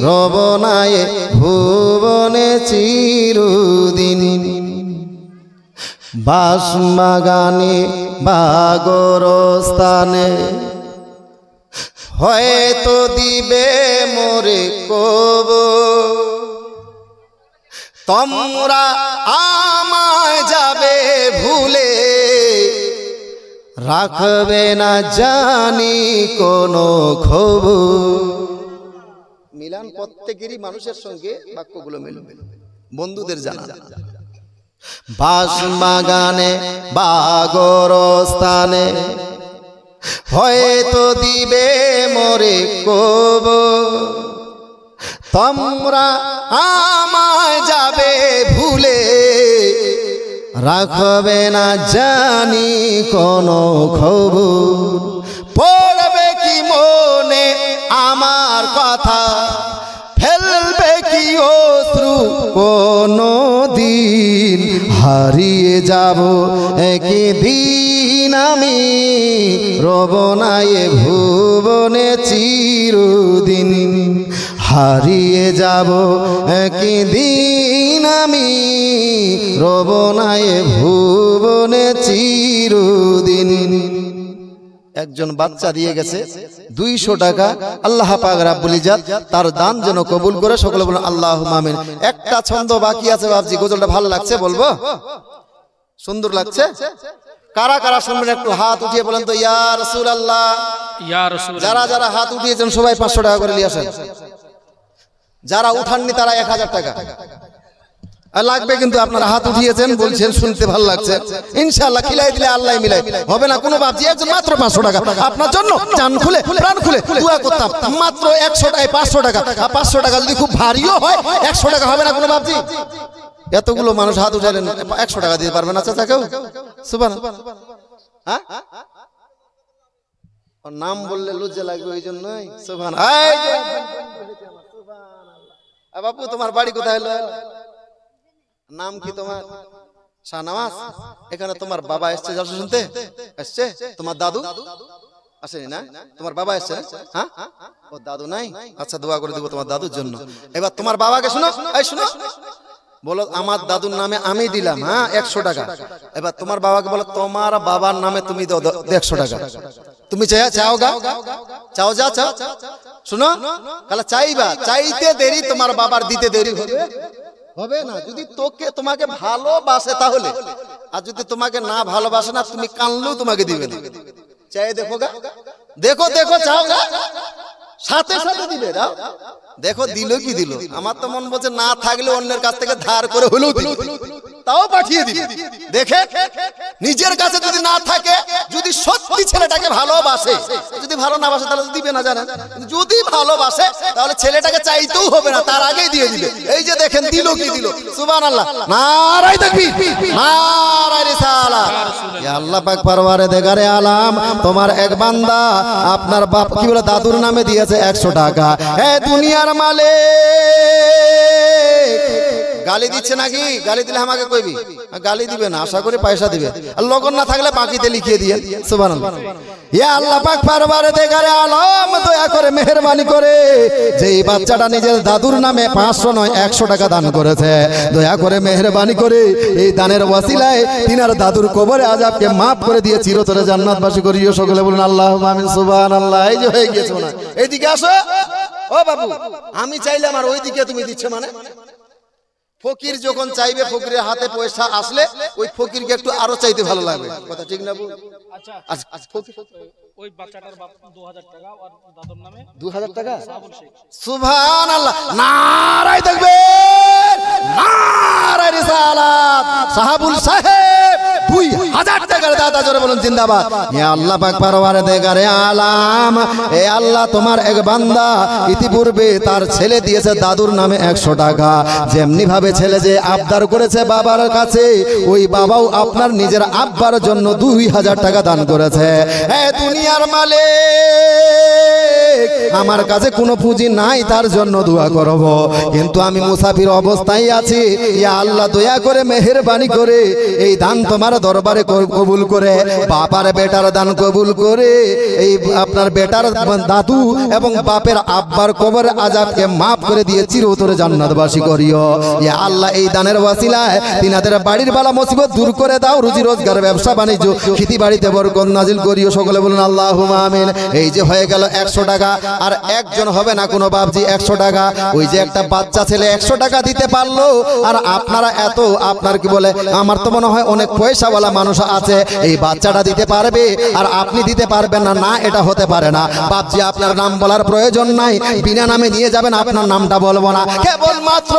[SPEAKER 1] রব না এ ভুবনে চিরদিন। বাঁশবাগানে বাগরস্থানে হয়তো দিবে মোরে কবর, তোমরা আমায় যাবে ভুলে, রাখবে না জানি কোনো খবর। মিলান প্রত্যেকেরই মানুষের সঙ্গে বাক্যগুলো মিলবে, বন্ধুদের জানা। বাঁশবাগানে বাগরস্থানে হয়তো দিবে মোরে কবর, তোমরা আমায় যাবে ভুলে, রাখবে না জানি কোনো খবর। পড়বে কি মনে আমার কথা, ফেলবে কি অশ্রু কোনো দিন, হারিয়ে যাব একদিন আমি, রব না এ ভুবনে চিরদিন। হারিয়ে যাব একদিন আমি, রব না এ ভুবনে চিরদিন। একজন বাচ্চা দিয়ে গেছে 200 টাকা, আল্লাহ পাক রাব্বুল ইজ্জত তার দান যেন কবুল করে, সকলে বলুন আল্লাহুম্মা আমিন। একটা ছন্দ বাকি আছে বাবজি, গজলটা ভালো লাগছে বলবো? সুন্দর লাগছে? কারা কারা শুনবেন একটু হাত উঠিয়ে বলেন তো ইয়া রাসূলুল্লাহ।
[SPEAKER 2] ইয়া রাসূলুল্লাহ।
[SPEAKER 1] যারা যারা হাত উঠিয়েছেন সবাই 500 টাকা করে নিয়ে আসেন, যারা উঠাননি তারা 1000 টাকা লাগবে। কিন্তু আপনারা হাত উঠিয়েছেন, বলছেন শুনতে ভালো লাগছে, ইনশাআল্লাহ খিলাই দিলে আল্লাহ মিলাই, হবে না কোনো বাপজি। একজন মাত্র 500 টাকা আপনার জন্য, জান খুলে প্রাণ খুলে দোয়া করতাম। মাত্র 100 টাকা 500 টাকা, 500 টাকা যদি খুব ভারীও হয় 100 টাকা হবে না কোনো বাপজি। এতগুলো মানুষ হাত উঠালেন, 100 টাকা দিতে পারবেন না চাচা কেউ? সুবহানাল্লাহ। হ্যাঁ, নাম বললে লজ্জা লাগবে, ওই জন্যই সুবহানাল্লাহ। বাপু তোমার বাড়ি কোথায় হলো? নাম কি তোমার? শাহনওয়াজ। এখানে তোমার বাবা এসছে জলসা শুনতে? এসছে? তোমার দাদু আসেনি না? তোমার বাবা এসছে? হ্যাঁ, ও দাদু নাই? আচ্ছা দোয়া করে দেবো তোমার দাদুর জন্য। এবার তোমার বাবাকে শোনো, এই শোনো, বলো আমার দাদুর নামে আমি দিলাম, হ্যাঁ 100 টাকা। এবার তোমার বাবাকে বলো তোমার বাবার নামে তুমি দাও 100 টাকা। তুমি চাও গা, চাও যা চাও, শোনো তাহলে চাইবা, চাইতে দেরি তোমার বাবার দিতে দেরি হবে না। যদি তোমাকে ভালোবাসে তাহলে, আর যদি তোমাকে না ভালোবাসে না, তুমি কানলেও তোমাকে দিবে না। চাই দেখো গা, দেখো দেখো, চাও গা, সাথে সাথে দিবে। দেখো দিল কি দিল। আমার তো মন বলছে না থাকলে অন্যের কাছ থেকে ধার করে হলেও দিল, তাও পাঠিয়ে দিবে। দেখে নিজের কাছে যদি না থাকে, যদি সত্যি ছেলেটাকে ভালোবাসে, যদি ভালো না বাসে তাহলে দিবে না, জানেন? যদি ভালোবাসে তাহলে ছেলেটাকে চাইতেও হবে না, তার আগেই দিয়ে দিবে। এই যে দেখেন দিল কি দিল। সুবহানাল্লাহ, নারায়ে তাকবীর, নারায়ে রিসালাত। ইয়া আল্লাহ পাক পরওয়ারদিগারে আলাম, তোমার এক বান্দা আপনার বাপ কি বলে দাদুর নামে দিয়েছে 100 টাকা। হে দুনিয়ার মালিক, গালি দিচ্ছে নাকি? গালি দিলে আমাকে কইবি, গালি দিবে না, আশা করি পয়সা দিবে। আর লগন না থাকলে বাকিতে লিখিয়ে দিয়ে। সুবহানাল্লাহ। ইয়া আল্লাহ পাক পরওয়ারদিগারে আলম, দয়া করে মেহেরবানি করে যেই বাচ্চাটা নিজের দাদুর নামে 500 নয় 100 টাকা দান করেছে, দয়া করে মেহেরবানি করে এই দানের ওয়াসিলায় তিনার দাদুর কবরে আযাবকে maaf করে দিয়ে চিরতরে জান্নাতবাসী করিও। সকলে বলুন আল্লাহুম্মা আমিন। সুবহানাল্লাহ। এই যে হয়ে গেছে না, এইদিকে আসো। ও বাবু, আমি চাইলাম আর ওইদিকে তুমি দিচ্ছ মানে? ফকির যখন চাইবে, ফকিরের হাতে পয়সা আসলে ওই ফকিরকে একটু আরো চাইতে ভালো লাগবে, কথা ঠিক না? আচ্ছা ফকির ওই বাচ্চাটার বাপ 2000 টাকা আর দাদুর নামে 2000 টাকা। সুবহানাল্লাহ, নারায়ে তাকবীর, নারায়ে রিসালাত। সাহাবুল সাহেব 2000 টাকা টাকার দাতা জোরে বলুন জিন্দাবাদ। হে আল্লাহ পাক পরওয়ারদিগারে আলাম, এ আল্লাহ তোমার এক বান্দা ইতিপূর্বে তার ছেলে দিয়েছে দাদুর নামে 100 টাকা, যেমনি ভাবে ছেলে যে আবদার করেছে বাবার কাছে, ওই বাবাও আপনার নিজের আব্বার জন্য 2000 টাকা দান করেছে। হে দুনিয়ার মালিক, আমার কাছে কোনো পুঁজি নাই, তার জন্য দোয়া করব, কিন্তু আমি মুসাফির অবস্থায় আছি। ইয়া আল্লাহ দয়া করে মেহেরবানি করে এই দান তোমার দরবারে কবুল করে, বাবার বেটার দান কবুল করে এই আপনার বেটার দাদু এবং বাপের আব্বার কবরের আযাবকে মাফ করে দিয়ে চিরতরে জান্নাতবাসী করিও। ইয়া আল্লাহ এই দানের ওয়াসিলায় তিনাদের বাড়ির বালা মুসিবত দূর করে দাও, রুজি রোজগার ব্যবসা বাণিজ্য খেতি বাড়িতে বরকত নাজিল করিও। সকলে বলুন আল্লাহুম্মা আমিন। এই যে হয়ে গেল 100 টাকা, আর একজন হবে না কোনো বাপজি 100 টাকা। ওই যে একটা বাচ্চা ছেলে 100 টাকা দিতে পারলো, আর আপনারা এত আপনার কি বলে, আমার তো মনে হয় অনেক পয়সাওয়ালা মানুষ আছে, এই বাচ্চাটা দিতে পারবে আর আপনি দিতে পারবেন না, না এটা হতে পারে না। বাপজি আপনার নাম বলার প্রয়োজন নাই, বিনা নামে নিয়ে যাবেন, আপনার নামটা বলবো না, কেবলমাত্র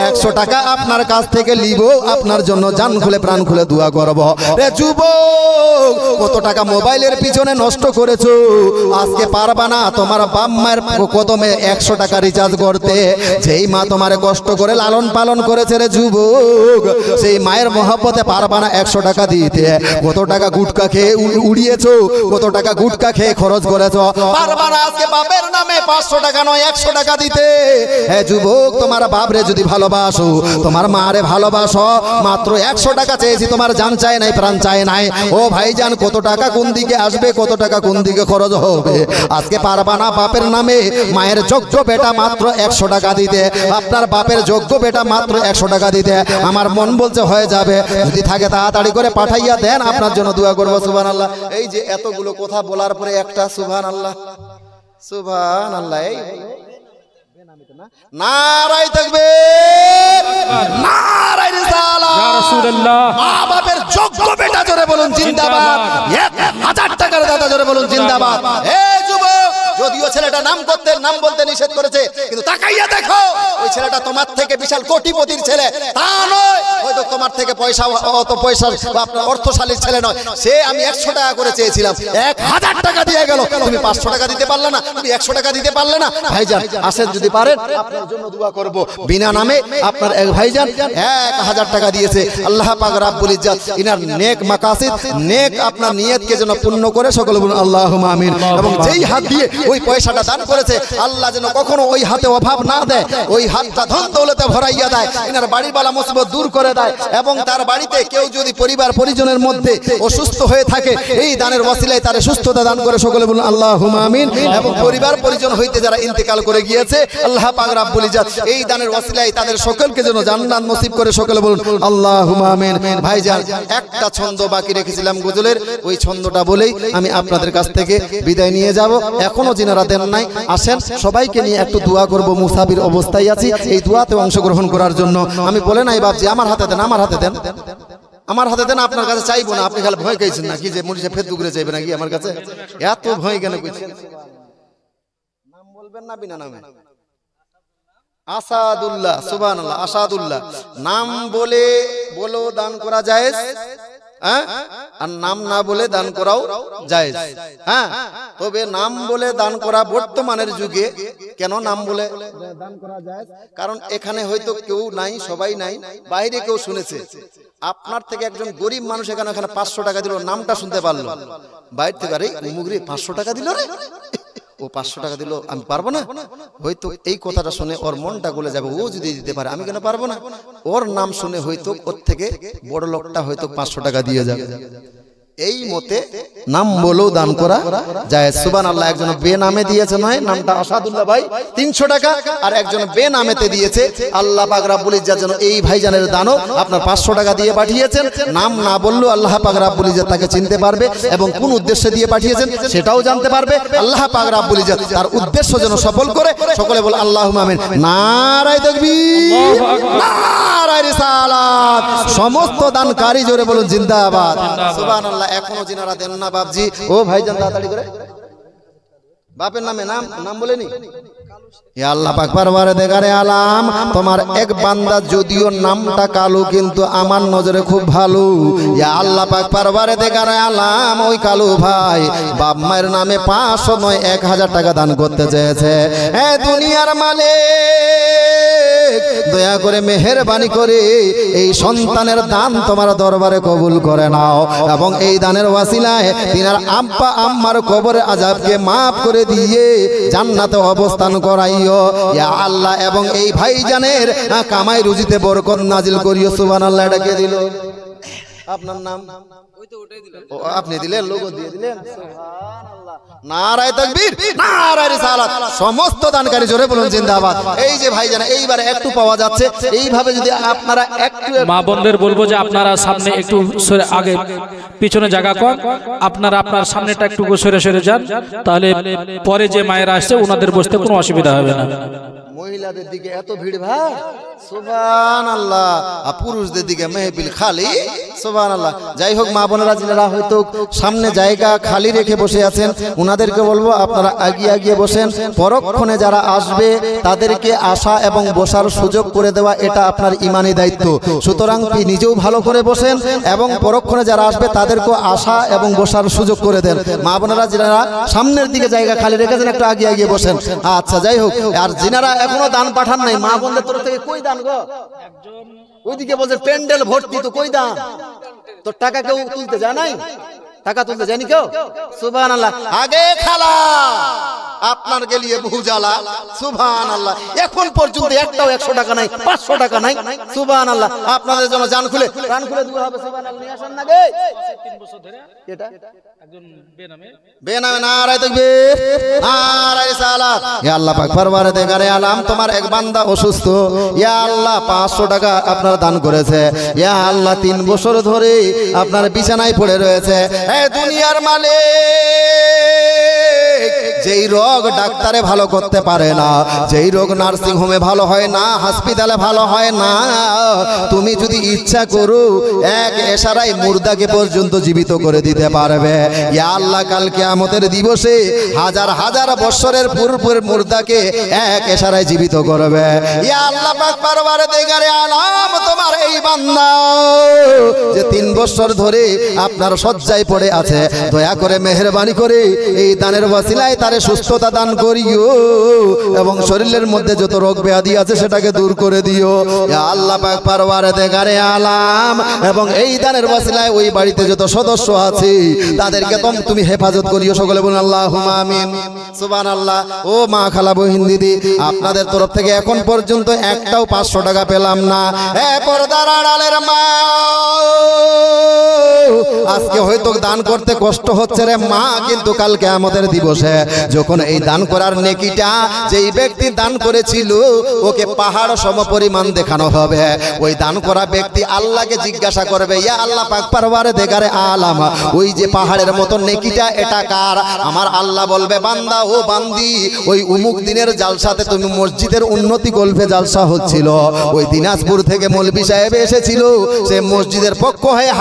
[SPEAKER 1] 100 টাকা আপনার কাছ থেকে লিব, আপনার জন্য জান খুলে প্রাণ খুলে দোয়া করব। রে যুবক, কত টাকা মোবাইলের পিছনে নষ্ট করেছো, আজকে পারবা না তোমার বাপ মায়ের কদমে 100 টাকা রিচার্জ করতে, যেই মা তোমারে কষ্ট করে লালন পালন করেছে। রে যুবক, সেই মায়ের মহব্বতে পারবা না 100 টাকা দিতে। কত টাকা গুটকা খেয়ে উড়িয়েছো, কত টাকা গুটকা খেয়ে খরচ করেছো, পারবা না আজকে বাপের নামে 500 টাকা নয় 100 টাকা দিতে। হে যুবক, তোমার বাপরে যদি ভালোবাসো, তোমার মারে ভালোবাসো, মাত্র 100 টাকা চেয়েছি, তোমার জান চায় নাই, প্রাণ চায় নাই। ও ভাইজান, কত টাকা কোন দিকে আসবে, কত টাকা কোন দিকে খরচ হবে, আজকে পারবা না বাপের নামে মায়ের যোগ্য বেটা মাত্র 100 টাকা দিতে, আপনার বাপের যোগ্য বেটা মাত্র 100 টাকা দিতে। আমার মন বলছে হয়ে যাবে, যদি থাকে তাড়াতাড়ি করে পাঠাইয়া দেন, আপনার জন্য দোয়া করবো। সুবহানাল্লাহ। এই যে এতগুলো কথা বলার পরে একটা সুবহানাল্লাহ, সুবহানাল্লাহ। এই নারায়ে তাকবীর, নারায়ে রিসালাত,
[SPEAKER 2] ইয়া রাসূলুল্লাহ।
[SPEAKER 1] মা বাপের যোগ্য বেটা জোরে বলুন জিন্দাবাদ। 1000 টাকার দাতা জোরে বলুন জিন্দাবাদ। এই যুবক, যদিও ছেলেটা নাম বলতে নিষেধ করেছে, কিন্তু তাকাইয়া দেখো, ওই ছেলেটা তোমার থেকে বিশাল কোটিপতির ছেলে তা নয়, হয়তো তোমার থেকে অত পয়সা আপনার অর্থশালীর ছেলে নয়। সে আমি 100 টাকা করে চেয়েছিলাম, 1000 টাকা দিয়ে গেল, তুমি 500 টাকা দিতে পারলে না, তুমি 100 টাকা দিতে পারলে না। ভাইজান আসেন, যদি পারেন আপনার জন্য দোয়া করব। বিনা নামে আপনার এক ভাইজান 1000 টাকা দিয়েছে। আল্লাহ পাক রব্বুল ইজ্জত ইনার নেক মাকাসিদ, নেক আপনার নিয়তকে যেন পূর্ণ করে, সকলে বলুন আল্লাহুম্মা আমিন। এবং যেই হাত দিয়ে ওই পয়সাটা দান করেছে, আল্লাহ যেন কখনো ওই হাতে অভাব না দেয়, ওই হাতটা ধন দৌলতে ভরাইয়া দেয়, ইনার বাড়ির বালা মুসিবত দূর করে দেয়। এবং তার বাড়িতে কেউ যদি পরিবার পরিজনের মধ্যে অসুস্থ হয়ে থাকে, এই দানের ওয়াসিলায় তার সুস্থতা দান করে, সকলে বলুন আল্লাহুম্মা আমিন। এবং পরিবার পরিজন হইতে যারা ইন্তেকাল করে গিয়েছে, আল্লাহ পাক রব্বুল ইজ্জত এই দানের ওয়াসিলায় তাদের সকলকে যেন জান্নাত নসিব করে, সকলে বলুন আল্লাহুম্মা আমিন। ভাইজান একটা ছন্দ বাকি রেখেছিলাম গজলের, ওই ছন্দটা বলেই আমি আপনাদের কাছ থেকে বিদায় নিয়ে যাব। এখনো যিনারা দেন নাই, আসেন সবাইকে নিয়ে একটু দোয়া করব। মুসাফির অবস্থায় আছি, এই দোয়াতে অংশগ্রহণ করার জন্য আমি বলে নাই বাপজি আমার হাতে দেন, আমার হাতে দেন, আমার হাতে দেন, আপনার কাছে চাইবো না। আপনি খালি ভয় খাইছেন নাকি যে মুড়িছে ফেসবুক করে চাইবে নাকি আমার কাছে? এত ভয় কেন কইছেন? নাম বলবেন না বিনা নামে? আসাদুল্লাহ, সুবহানাল্লাহ, আসাদুল্লাহ। নাম বলো দান করা জায়েজ, হ্যাঁ, আর নাম না বলে দান করাও জায়েজ। হ্যাঁ, তবে নাম বলে দান করা বর্তমানের যুগে কেন নাম বলে দান করা জায়েজ, কারণ এখানে হয়তো কেউ নাই, সবাই নাই, বাইরে কেউ শুনেছে। আপনার থেকে একজন গরিব মানুষ এখানে 500 টাকা দিল, নামটা শুনতে পারলো, বাইরে থেকে আরে মুগরি 500 টাকা দিল রে, ও 500 টাকা দিল, আমি পারবো না। হয়তো এই কথাটা শুনে ওর মনটা গলে যাবে, ও যদি দিতে পারে আমি কেন পারবো না। ওর নাম শুনে হয়তো ওর থেকে বড় লোকটা হয়তো 500 টাকা দিয়ে যাবে। এই মতে নাম বলেও দান করা যায়। সুবহানাল্লাহ। একজন বেনামে দিয়েছে, নয় নামটা আসাদুল্লাহ ভাই 300 টাকা, আর একজন বেনামেতে দিয়েছে। আল্লাহ পাক রব্বুল ইজ্জত যেন এই ভাইজানের দানও আপনার 500 টাকা দিয়ে পাঠিয়েছেন। নাম না বললেও আল্লাহ পাক রব্বুল ইজ্জত তাকে চিনতে পারবে, এবং কোন উদ্দেশ্যে দিয়ে পাঠিয়েছেন সেটাও জানতে পারবে। আল্লাহ পাক রব্বুল ইজ্জত তার উদ্দেশ্য যেন সফল করে, সকলে বল আল্লাহুম্মা আমিন। নারায়ে তাকবীর, নারায়ে রিসালাত। সমস্ত দানকারী জোরে বলুন জিন্দাবাদ। সুবহানাল্লাহ। এখনো যিনারা দেন না বাপজি, ও ভাইজান তাড়াতাড়ি করে বাপের নামে নাম বলেনি। ইয়া আল্লাহ পাক পরওয়ারদিগারে আলাম তোমার এক বান্দা যদিও নামটা কালো কিন্তু আমার নজরে খুব ভালো। ইয়া আল্লাহ পাক পরওয়ারদিগারে আলাম ওই কালু ভাই বাপ মায়ের নামে 500 নয় 1000 টাকা দান করতে চেয়েছে। হে দুনিয়ার মালিক দয়া করে মেহেরবানি করে এই সন্তানের দান তোমার দরবারে কবুল করে নাও এবং এই দানের ওয়াসিলায় তিনার আব্বা আম্মার কবরে আযাবকে maaf করে দিয়ে জান্নাতে অবস্থান করাইও ইয়া আল্লাহ। এবং এই ভাইজানের কামাই রুজিতে বরকত নাজিল করিও সুবহানাল্লাহ। এটা কে দিল? আপনার নাম? ও আপনি দিলেন, লোগো দিয়ে দিলেন। সুবহানাল্লাহ, নারায়ে তাকবীর, নারায়ে রিসালাত। সমস্ত দানকারী জোরে বলুন জিন্দাবাদ। এই যে ভাইজান এইবারে একটু পাওয়া যাচ্ছে, এইভাবে যদি আপনারা একটু
[SPEAKER 2] মা বোনদের বলবো যে আপনারা সামনে একটু সরে, আগে পিছনে জায়গা কম, আপনারা আপনার সামনেটা একটু সরে সরে যান, তাহলে পরে যে মায়েরা আসছে ওনাদের বসতে কোনো অসুবিধা হবে না।
[SPEAKER 1] মহিলাদের দিকে এত ভিড় ভাই, সুবহানাল্লাহ, আর পুরুষদের দিকে মেহফিল খালি, সুবহানাল্লাহ। যাই হোক মা বোনেরা যারা হয়তো সামনে জায়গা খালি রেখে বসে আছেন ওনাদেরকে বলবো আপনারা আগিয়ে আগিয়ে বসেন। পরক্ষণে যারা আসবে তাদেরকে আসা এবং বসার সুযোগ করে দেওয়া এটা আপনার ইমানি দায়িত্ব। সুতরাং নিজেও ভালো করে বসেন এবং পরক্ষণে যারা আসবে তাদেরকেও আসা এবং বসার সুযোগ করে দেন। মা বোনেরা যারা সামনের দিকে জায়গা খালি রেখেছেন একটু আগিয়ে আগিয়ে বসেন। আচ্ছা যাই হোক, আর যিনারা এখনো দান পাঠান নাই মা বোনদের তরফ থেকে কই দান গো? ওইদিকে বলছে প্যান্ডেল ভর্তি, তো কই দান? তো টাকা কেউ তুলতে যায় নাই? টাকা তুলতে যায়নি কেউ? সুবহানাল্লাহ। আগে খালা আপনার গেলিয়ে বহু জ্বালা, সুবহানাল্লাহ। এখন পর্যন্ত একটাও 100 টাকা নাই, 500 টাকা নাই, সুবহানাল্লাহ। আপনাদের জন্য জান খুলে প্রাণ খুলে দুয়া হবে, সুবহানাল্লাহ। নিয়ে আসেন না গে 3 বছর ধরে এটা একজন বেনামে নারায়ে তাকবীর, নারায়ে রিসালাত। ইয়া আল্লাহ পাক পরওয়ারদিগারে আলাম তোমার এক বান্দা অসুস্থ, ইয়া আল্লাহ 500 টাকা আপনার দান করেছে, ইয়া আল্লাহ 3 বছর ধরে আপনার বিছানায় পড়ে রয়েছে। এ দুনিয়ার মালিক, যেই রোগ ডাক্তারে ভালো করতে পারে না, যেই রোগ নার্সিং হোমে ভালো হয় না, হসপিটালে ভালো হয় না, তুমি যদি ইচ্ছা করো এক ইশারায় মুর্দাকে পর্যন্ত জীবিত করে দিতে পারবে। ইয়া আল্লাহ কাল কিয়ামতের দিবসে হাজার হাজার বছরের পূর্বের মুর্দাকে এক ইশারায় জীবিত করবে। ইয়া আল্লাহ পাক পরওয়ারদিগারে আলাম তোমার এই বান্দা যে 3 বছর ধরে আপনার শয্যায় পড়ে আছে, দয়া করে মেহেরবানি করে এই দানের ওয়াসিলায় তারে সুস্থতা দান করিও এবং শরীরের মধ্যে যত রোগ ব্যাধি আছে সেটাকে দূর করে দিও। ইয়া আল্লাহ পাক পরওয়ারদিগারে আলাম এবং এই দানের ওয়াসিলায় ওই বাড়িতে যত সদস্য আছে তাদেরকে তুমি হেফাজত করিও। সকলে বলুন আল্লাহুম্মা আমিন, সুবহানাল্লাহ। ও মা খালা বহিন দিদি, আপনাদের তরফ থেকে এখন পর্যন্ত একটাও 500 টাকা পেলাম না। হে পর্দার আড়ালের মা, আজকে হয়তো দান করতে কষ্ট হচ্ছে রে মা, কিন্তু কাল কিয়ামতের দিবসে যখন এই দান করার নেকিটা যেই ব্যক্তি দান করেছিল ওকে পাহাড় সমপরিমাণ দেখানো হবে। ওই দান করা ব্যক্তি আল্লাহকে জিজ্ঞাসা করবে, ইয়া আল্লাহ পাক পরওয়ারদিগারে আলাম ওই যে পাহাড়ের মতো নেকিটা এটা কার? আমার আল্লাহ বলবে, বান্দা ও বান্দি, ওই উমুক দিনের জালসাতে তুমি মসজিদের উন্নতি গল্পে জালসা হচ্ছিল, ওই দিনাজপুর থেকে মৌলভী সাহেব এসেছিল, সে মসজিদের পক্ষ হয়ে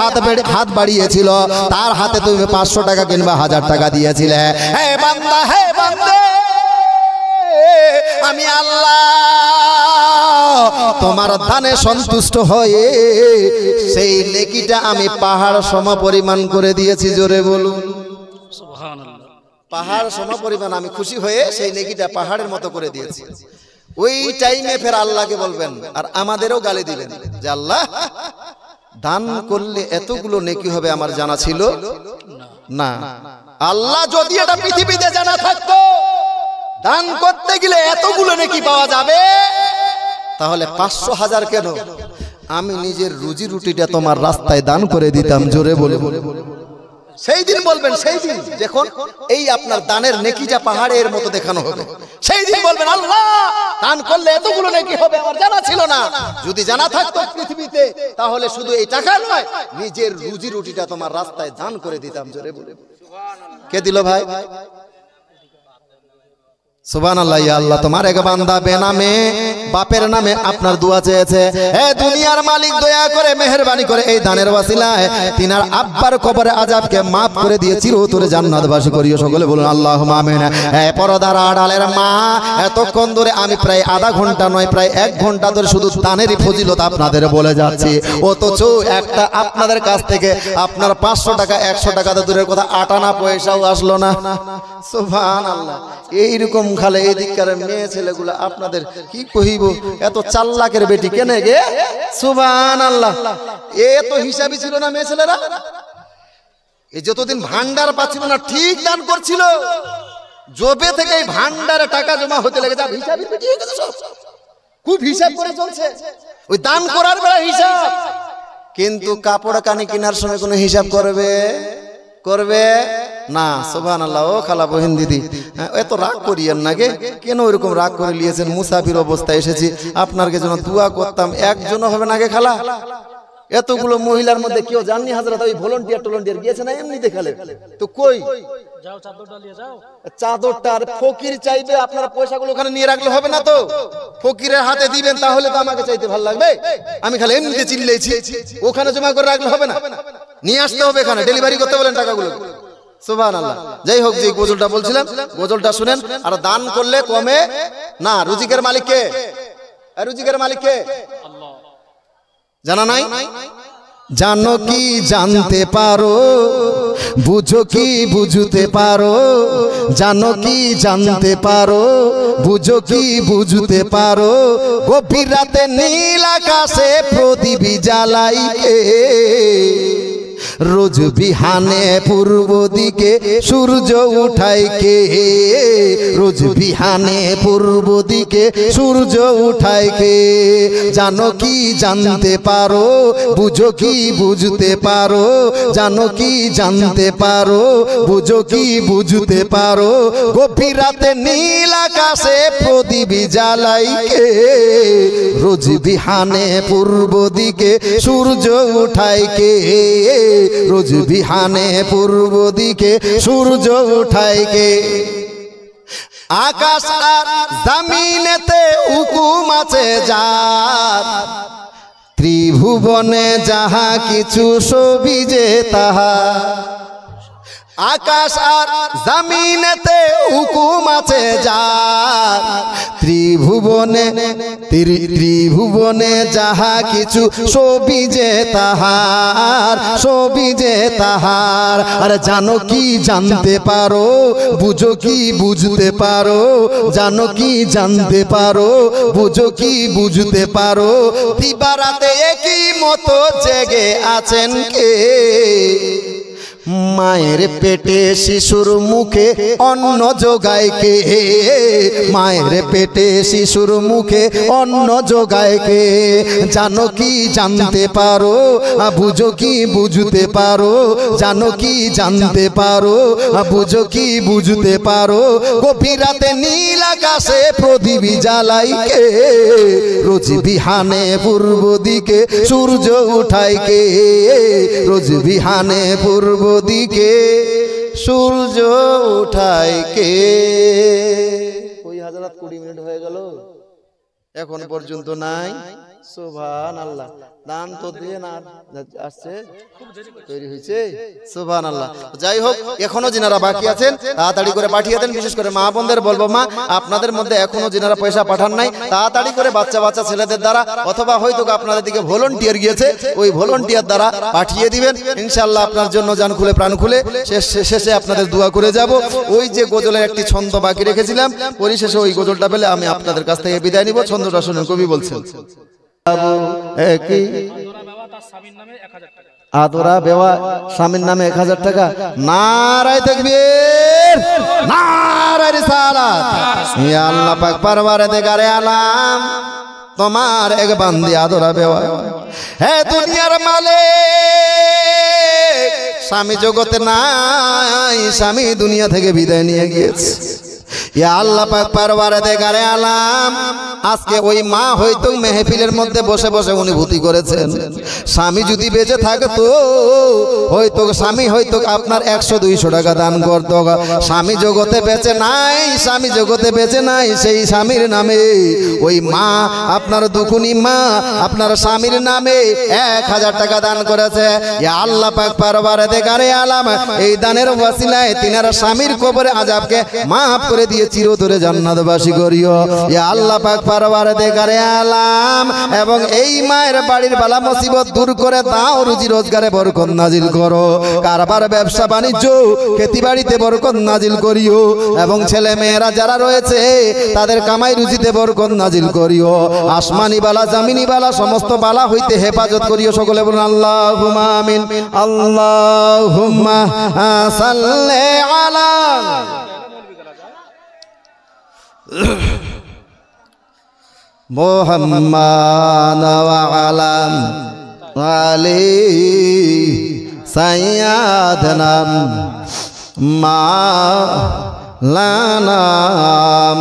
[SPEAKER 1] হাত বাড়িয়েছিল, তার হাতে তুমি 500 টাকা কিংবা 1000 টাকা দিয়েছিলে। হে বান্দা, হে বান্দে, আমি আল্লাহ তোমার দানে সন্তুষ্ট হয়ে সেই নেকিটা আমি পাহাড় সমপরিমাণ করে দিয়েছি। জোরে বলুন
[SPEAKER 2] সুবহানাল্লাহ।
[SPEAKER 1] পাহাড় সমপরিমাণ আমি খুশি হয়ে সেই নেকিটা পাহাড়ের মতো করে দিয়েছি। ওই টাইমে ফের আল্লাহকে বলবেন আর আমাদেরও গালি দিবেন যে আল্লাহ দান করলে এতগুলো নেকি হবে আমার জানা ছিল না। আল্লাহ যদি এটা পৃথিবীতে জানা থাকতো দান করতে গেলে এতগুলো নেকি পাওয়া যাবে, তাহলে 500 1000 কেন, আমি নিজের রুজি রুটিটা তোমার রাস্তায় দান করে দিতাম। জোরে বলে সেই দিন বলবেন, সেই দিন যখন এই আপনার দানের নেকিটা পাহাড়ের মতো দেখানো হবে, সেই দিন বলবেন আল্লাহ দান করলে এতগুলো নেকি হবে আমার জানা ছিল না। যদি জানা থাকতো পৃথিবীতে তাহলে শুধু এই টাকা নয়, নিজের রুজি রুটিটা তোমার রাস্তায় দান করে দিতাম। জোরে বলে কে দিল ভাই? সুবহানাল্লাহ। ইয়া আল্লাহ, তোমার এক বান্দা বেনামে বাপের নামে আপনার দোয়া চেয়েছে। হে দুনিয়ার মালিক, দয়া করে মেহেরবানি করে এই দানের ওয়াসিলায় তিনার আব্বার কবরে আযাবকে maaf করে দিয়ে চিরতরে জান্নাতবাসী করিও। সকলে বলুন আল্লাহুম্মা আমিন। হে পরদার আড়ালের মা, এতক্ষণ ধরে আমি প্রায় আধা ঘন্টা নয়, প্রায় 1 ঘন্টা ধরে শুধু দানেরই ফজিলত আপনাদের বলে যাচ্ছি, অথচ একটা আপনাদের কাছ থেকে আপনার 500 টাকা 100 টাকা তো দূরের কথা, 8 আনা পয়সাও আসলো না। সুবহানাল্লাহ। এইরকম খালে এই দিককার মেয়ে ছেলেগুলো আপনাদের কি কহিব, এত চাল্লাকের বেটি কেনে গে? সুবহানাল্লাহ। এ তো হিসাবই ছিল না মেয়ে ছেলেরা, এই যতদিন ভান্ডার পাচ্ছিল না ঠিক দান করছিল, জবে থেকে এই ভান্ডারে টাকা জমা হতে লেগেছে, হিসাবই বেটি হয়ে গেছে সব, খুব হিসাব করে চলছে, ওই দান করার বেলা হিসাব, কিন্তু কাপড় কানি কেনার সময় কোনো হিসাব করবে না। সুবহানাল্লাহ। ও খালা বহিন দিদি, এত রাগ করিয়েন না গে, কেন ওইরকম রাগ করে নিয়েছেন? মুসাফির অবস্থায় এসেছি, আপনার জন্য দোয়া করতাম, একজনও হবে না গে খালা? এতগুলো মহিলার মধ্যে কেউ জাননি হাজরাত ওই ভলান্টিয়ার গিয়েছে না এমনি দেখালে তো? কই
[SPEAKER 2] যাও, চাদরটা নিয়ে যাও।
[SPEAKER 1] চাদরটা আর ফকির চাইবে, আপনারা পয়সাগুলো ওখানে নিয়ে রাখলে হবে না তো? ফকিরের হাতে দিবেন, তাহলে তো আমাকে চাইতে ভালো লাগবে। আমি খালি এমনিতে চিল্লেছি, ওখানে জমা করে রাখলে হবে না, নিয়ে আসতে হবে এখানে, ডেলিভারি করতে বলেন টাকাগুলো। সুবহানাল্লাহ। যাই হোক, যে গজলটা বলছিলাম, গজলটা শুনেন। আর দান করলে কমে না। রুজিকের মালিক কে? রুজিকের মালিক কে? আল্লাহ। জানা নাই? জানো কি জানতে পারো, বুঝো কি বুঝতে পারো, জানো কি জানতে পারো, বুঝো কি বুঝতে পারো, গভীর রাতে নীল আকাশে প্রদীপ জ্বালাই কে, রোজ বিহানে পূর্ব দিকে সূর্য উঠায় কে, রোজ বিহানে পূর্ব দিকে সূর্য উঠায় কে, জানো কি জানতে পারো, বুঝো কি বুঝতে পারো, জানো কি জানতে পারো, বুঝো কি বুঝতে পারো, গভীর রাতে নীল আকাশে প্রদীপ জ্বালাই কে, রোজ বিহানে পূর্ব দিকে সূর্য উঠায় কে, রোজ বিহানে পূর্ব দিকে সূর্য উঠায় কে। আকাশ আর জমিনেতে হুকুম আছে যার, ত্রিভুবনে যাহা কিছু সবই যে তাহার। আকাশ আর জমিনেতে হুকুম আছে যার, ত্রিভুবনে যাহা কিছু সবই যে তাহার, সবই যে তাহার। আর জানো কি জানতে পারো, বুঝো কি বুঝতে পারো, জানো কি জানতে পারো, বুঝো কি বুঝতে পারো, দিবারাতে একই মতো জেগে আছেন কে, মায়ের পেটে শিশুর মুখে অন্ন যোগায় কে, মায়ের পেটে শিশুর মুখে অন্ন যোগায় কে, জানো কি জানতে পারো, বুঝো কি বুঝতে পারো, জানো কি জানতে পারো, বুঝো কি বুঝতে পারো, গভীর রাতে নীল আকাশে প্রদীপ জ্বালাই কে, রোজ বিহানে পূর্ব দিকে সূর্য উঠায় কে, রোজ বিহানে পূর্ব দিকে সূর্য উঠায় কে। ওই হাজারাত 20 মিনিট হয়ে গেল, এখন পর্যন্ত নাই। সুবহানাল্লাহ। দান তো দিয়ে না আসছে, তৈরি হয়েছে। সুবহানাল্লাহ। যাই হোক, এখনো যিনারা বাকি আছেন তাড়াতাড়ি করে পাঠিয়ে দেন। বিশেষ করে মা বোনদের বলবো, মা আপনাদের মধ্যে এখনো যিনারা পয়সা পাঠান নাই, তাড়াতাড়ি করে বাচ্চা ছেলেদের দ্বারা, অথবা হয়তো আপনাদের দিকে ভলান্টিয়ার গিয়েছে, ওই ভলান্টিয়ার দ্বারা পাঠিয়ে দিবেন। ইনশাআল্লাহ আপনার জন্য জান খুলে প্রাণ খুলে শেষে আপনাদের দোয়া করে যাব। ওই যে গজলের একটি ছন্দ বাকি রেখেছিলাম, পরিশেষে ওই গজলটা পেলে আমি আপনাদের কাছ থেকে বিদায় নিব। ছন্দটা শুনুন, কবি বলছেন, আদরা বেওয়া স্বামীর নামে 1000 টাকা। নারায়ে তাকবীর, নারায়ে রিসালাত। ইয়া আল্লাহ পাক পরওয়ারদিগারে আলাম, তোমার এক বান্দি আদরা বেওয়া। হে দুনিয়ার মালিক, স্বামী জগতে নাই, স্বামী দুনিয়া থেকে বিদায় নিয়ে গিয়েছে। ইয়া আল্লাহ পাক পরওয়ারদিগারে আলাম, আজকে ওই মা হয়তো মেহফিলের মধ্যে বসে বসে অনুভূতি করেছেন, স্বামী যদি বেঁচে থাকতো হয়তো স্বামী হয়তো আপনার 100-200 টাকা দান করতো। স্বামী জগতে বেঁচে নাই, স্বামী জগতে বেঁচে নাই, সেই স্বামীর নামে ওই মা আপনার দুকুনি মা আপনার স্বামীর নামে 1000 টাকা দান করেছে। ইয়া আল্লাহ পাক পরওয়ারদিগারে আলাম, এই দানের ওসিলায় তিনার স্বামীর কবরে আযাবকে মাফ করে দিয়ে চিরতরে জান্নাতবাসী করিও ইয়া আল্লাহ পাক পরওয়ারদিগারে আলাম। এবং এই মায়ের বাড়ির বালা মুসিবত দূর করে দাও, রুজি রোজগারে বরকত নাজিল করো, কারবার ব্যবসা বাণিজ্য খেতি বাড়িতে বরকত নাজিল করিও, এবং ছেলে মেয়েরা যারা রয়েছে তাদের কামাই রুজিতে বরকত নাজিল করিও, আসমানি বালা জামিনি বালা সমস্ত বালা হইতে হেফাজত করিও। সকলে বলুন আল্লাহুম্মা আমিন। আল্লাহুম্মা সাল্লি আলা মুহাম্মাদ ওয়া আলা আলি সাইয়্যিদানা মাওলানা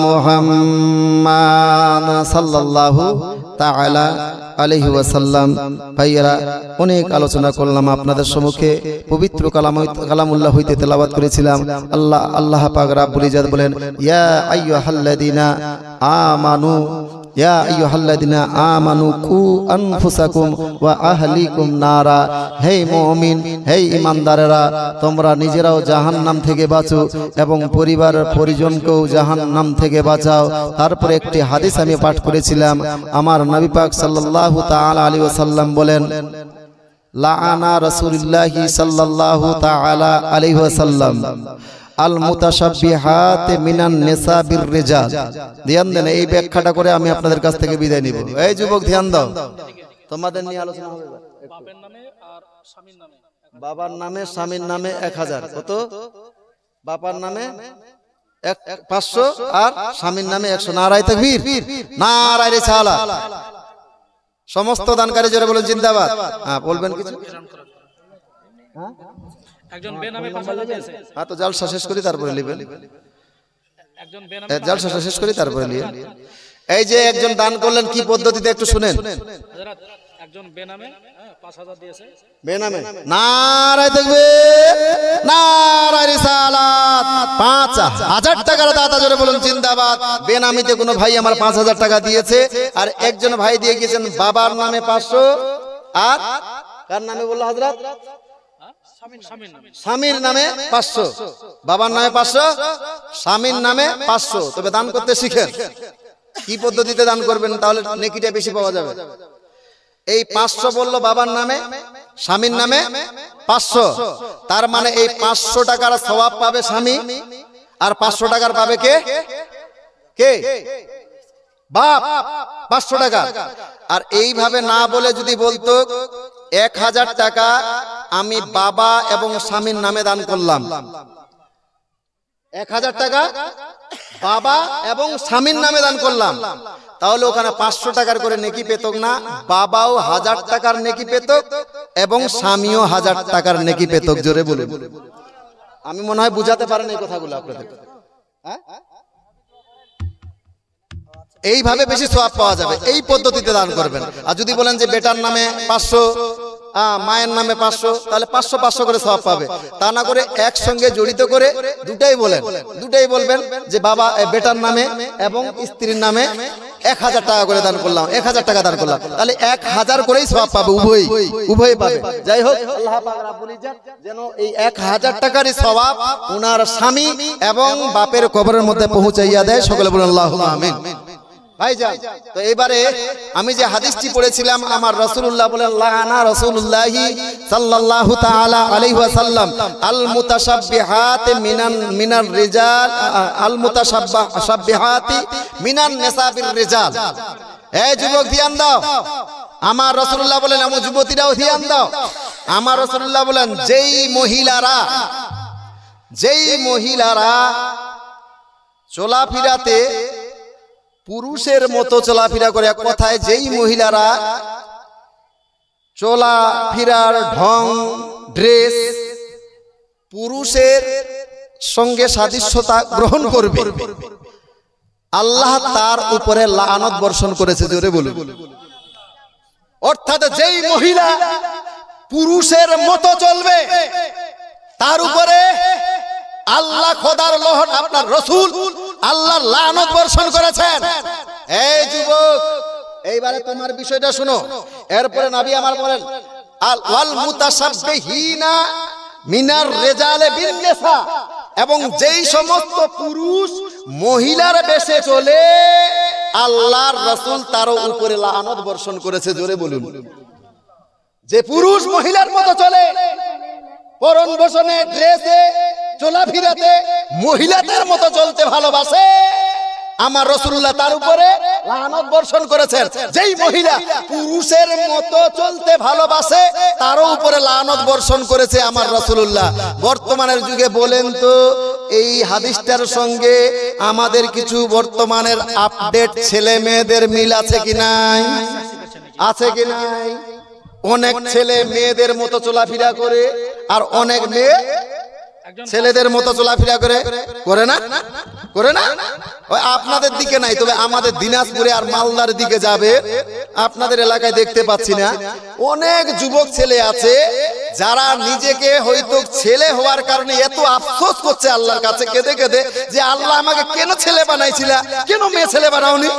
[SPEAKER 1] মুহাম্মাদ সাল্লাল্লাহু তাআলা আলাইহি ওয়াসাল্লাম। ভাইয়েরা, অনেক আলোচনা করলাম আপনাদের সম্মুখে, পবিত্র কালামুল্লাহ হইতে তেলাওয়াত করেছিলাম। আল্লাহ পাক রব্বুল ইজ্জত বলেন, ইয়া আইয়ুহাল্লাযীনা আমানু ইয়া আইয়ুহাল্লাযীনা আমানু কু আনফুসাকুম ওয়া আহলিকুম নারা। হে মুমিন, হে ঈমানদারেরা, তোমরা নিজেরাও জাহান্নাম থেকে বাঁচো এবং পরিবার পরিজনকেও জাহান্নাম থেকে বাঁচাও। তারপরে একটি হাদিস আমি পাঠ করেছিলাম, আমার নবী পাক সাল্লাল্লাহু তাআলা আলাইহি ওয়াসাল্লাম বলেন, লাআনা রাসূলুল্লাহি সাল্লাল্লাহু তাআলা আলাইহি ওয়াসাল্লাম আল মুতাশাব্বিহাত মিনান নিসা বির রিজাল। ধ্যান দেন, এই ব্যাখ্যাটা করে আমি আপনাদের কাছ থেকে বিদায় নিব। এই যুবক ধ্যান দাও, তোমাদের নিয়ে আলোচনা হবে।
[SPEAKER 2] বাবার নামে আর স্বামীর নামে,
[SPEAKER 1] বাবার নামে স্বামীর নামে 1000, কত? বাবার নামে 500 আর স্বামীর নামে 100। নারায়ে তাকবীর, নারায়ে রিসালাত। সমস্ত দানকারী জোরে বলুন জিন্দাবাদ। হ্যাঁ, বলবেন কিছু? হ্যাঁ,
[SPEAKER 2] একজন বেনামে 5000 দিয়েছে।
[SPEAKER 1] হ্যাঁ, তো জালসা শেষ করি তারপরে নেবেন।
[SPEAKER 2] একজন বেনামে
[SPEAKER 1] জালসা শেষ করি তারপরে নিয়ে। এই যে একজন দান করলেন, কি পদ্ধতিতে একটু শুনেন।
[SPEAKER 2] হযরত একজন বেনামে 5000 দিয়েছে।
[SPEAKER 1] বেনামে নারায়ে তাকবীর, নারায়ে রিসালাত। 5000 টাকার দাতা জোরে বলুন জিন্দাবাদ। বেনামিতে কোনো ভাই আমার 5000 টাকা দিয়েছে, আর একজন ভাই দিয়ে গেছেন বাবার নামে 500 আর কার নামে বললো হযরত? স্বামীর নামে 500, বাবার নামে 500, স্বামীর নামে 500। তবে দান করতে শিখেন, কি পদ্ধতিতে দান করবেন, তাহলে নেকিটা বেশি পাওয়া যাবে। এই 500 বললো বাবার নামে, স্বামীর নামে 500, তার মানে এই 500 টাকার সওয়াব পাবে স্বামী, আর 500 টাকার পাবে কে? কে? বাপ। 500 টাকা। আর এইভাবে না বলে যদি বলতো 1000 টাকা আমি বাবা এবং স্বামীর নামে দান করলাম, 1000 টাকা বাবা এবং স্বামীর নামে দান করলাম, তাহলে ওখানে 500 টাকার করে নেকি পেত না, বাবাও 1000 টাকার নেকি পেত এবং স্বামীও 1000 টাকার নেকি পেত। জোরে বলুন। আমি মনে হয় বুঝাতে পারেন এই কথাগুলো আপনাদের। হ্যাঁ, এইভাবে বেশি সওয়াব পাওয়া যাবে, এই পদ্ধতিতে দান করবেন। আর যদি বলেন যে বেটার নামে 500, মায়ের নামে 500, তাহলে 500 করে সওয়াব পাবে। তা না করে একসঙ্গে জড়িত করে দুটাই বলবেন যে বাবা বেটার নামে এবং স্ত্রীর নামে 1000 টাকা করে দান করলাম, 1000 টাকা দান করলাম, তাহলে 1000 করেই সওয়াব পাবে, উভয় পাবে। যাই হোক, আল্লাহ পাক রব্বুল ইজ্জত যেন এই 1000 টাকারই সওয়াব ওনার স্বামী এবং বাপের কবরের মধ্যে পৌঁছাইয়া দেয়। সকলে বলুন আল্লাহুম্মা আমিন। ভাইজান, তো এবারে আমি যে হাদিসটি পড়েছিলাম, আমার রাসূলুল্লাহ বলেন, লাআনা রাসূলুল্লাহি সাল্লাল্লাহু তাআলা আলাইহি ওয়াসাল্লাম আল মুতাশাব্বিহাত মিনার রিজাল আল মুতাশাব্বিহাতি মিনান নিসা বির রিজাল। এই যুবক ধ্যান দাও, আমার রাসূলুল্লাহ বলেন, এমন যুবতীরাও ধ্যান দাও। আমার রাসূলুল্লাহ বলেন, যেই মহিলারা চলাফেরাতে পুরুষের মতো চলাফেরা করে, এক কথায় যেই মহিলারা চলাফেরার ঢং ড্রেস পুরুষের সঙ্গে সাদৃশ্যতা গ্রহণ করবে, আল্লাহ তার উপরে লানত বর্ষণ করেছে, জোরে বলুন। অর্থাৎ যেই মহিলা পুরুষের মতো চলবে তার উপরে আল্লাহ খোদার লোহন আপনার রাসূল আল্লাহ লানত বর্ষণ করেছেন। এই যুবক, এইবারে তোমার বিষয়টা শুনো। এরপরে নবী আমার বলেন ওয়াল মুতাশাব্বিহিনা মিনার রিজালে বিন নিসা, এবং যেই সমস্ত পুরুষ মহিলার বেশে চলে আল্লাহর রাসূল তার উপরে লানত বর্ষণ করেছে, জোরে বলুন। যে পুরুষ মহিলার মতো চলে, পরন বসনে, ড্রেসে, চলাফেরাতে মহিলাদের মতো চলতে ভালোবাসে, আমার রাসূলুল্লাহ তার উপরে লানত বর্ষণ করেছেন। যেই মহিলা পুরুষের মতো চলতে ভালোবাসে তার উপরে লানত বর্ষণ করেছে আমার রাসূলুল্লাহ। বর্তমানের যুগে বলেন তো এই হাদিসটার সঙ্গে আমাদের কিছু বর্তমানের আপডেট ছেলে মেয়েদের মিল আছে কি নাই? আছে কি নাই? অনেক ছেলে মেয়েদের মতো চলাফেরা করে, আর অনেক মেয়ে ছেলেদের মতো চলাফেরা করে না? করে না? ওই আপনাদের দিকে নাই, তবে আমাদের দিনাজপুরে আর মালদার দিকে যাবে, আপনাদের এলাকায় দেখতে পাচ্ছি না। অনেক যুবক ছেলে আছে যারা নিজেকে হয়তো ছেলে হওয়ার কারণে এত আফসোস করছে আল্লাহর কাছে কেঁদে কেঁদে, যে আল্লাহ আমাকে কেন ছেলে বানাইছিলা, কেন মেয়ে ছেলে বানাওনি?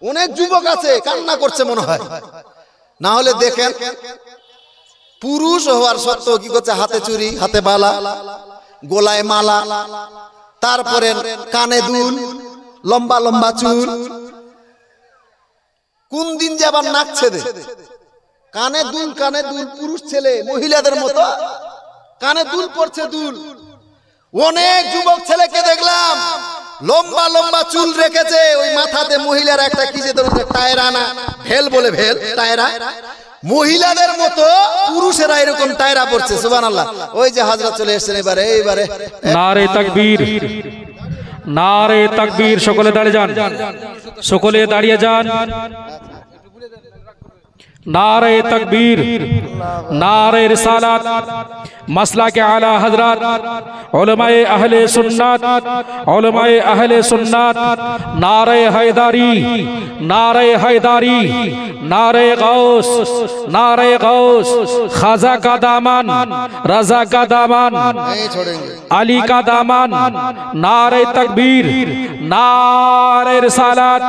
[SPEAKER 1] অনেক যুবক আছে কান্না করছে মনে হয়। না হলে দেখেন পুরুষ হওয়ার সত্ত্বেও কি করছে, হাতে চুড়ি, হাতে বালা, গলায় মালা, তারপরে কানে দুল, লম্বা লম্বা চুল, কোন দিন যে আবার নাক ছেদে, কানে দুল, কানে দুল, পুরুষ ছেলে মহিলাদের মতো কানে দুল পড়ছে, দুল। অনেক যুবক ছেলেকে দেখলাম লম্বা লম্বা চুল রেখেছে, ওই মাথাতে মহিলার একটা কি যে টায়রা, না ভেল বলে, ভেল টায়রা, মহিলাদের মতো পুরুষেরা এরকম টায়রা পড়ছে। সুবহানাল্লাহ। ওই যে হযরত চলে এসেছেন এইবারে
[SPEAKER 2] নারে তাকবীর, নারে তাকবীর। সকলে দাঁড়িয়ে যান, সকলে দাঁড়িয়ে যান। नारे तकबीर, नारे रिसालत, मसला के आला हजरत, उलमाए अहले सुन्नत, उलमाए अहले सुन्नत, नारे हैदारी, नारे हैदारी, नारे गौस, नारे गौस, खाजा का दामन, रजा का दामन, अली का दामन, नारे तकबीर, नारे रिसालत,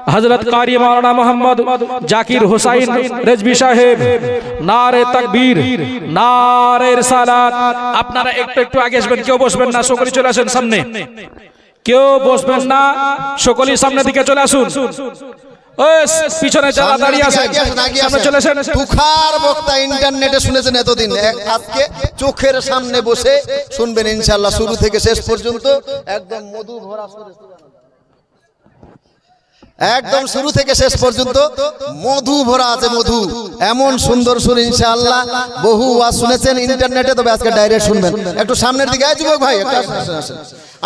[SPEAKER 2] हजरत कारी मौलाना मोहम्मद जाकिर हुसैन रेजवी साहेब, नारे तकबीर, नारे रिसालत। আপনারা একটু একটু আগে আসবেন, কেউ বসবেন না, সকলে চলে আসেন সামনে, কেউ বসবেন না, সকলে সামনে দিকে চলে আসুন। ওই পিছনে যারা দাঁড়িয়ে আছেন সামনে চলে আসেন।
[SPEAKER 1] তুখার বক্তা ইন্টারনেটে শুনেছেন এতদিন, আজকে চোখের সামনে বসে শুনবেন ইনশাআল্লাহ, শুরু থেকে শেষ পর্যন্ত একদম মধু ভরা সুরে, একদম শুরু থেকে শেষ পর্যন্ত মধু ভরা আছে, মধু, এমন সুন্দর সুর ইনশাআল্লাহ। বহু ওয়াজ শুনেছেন ইন্টারনেটে, তবে আজকে ডাইরেক্ট শুনবেন। একটু সামনের দিকে যুবক ভাই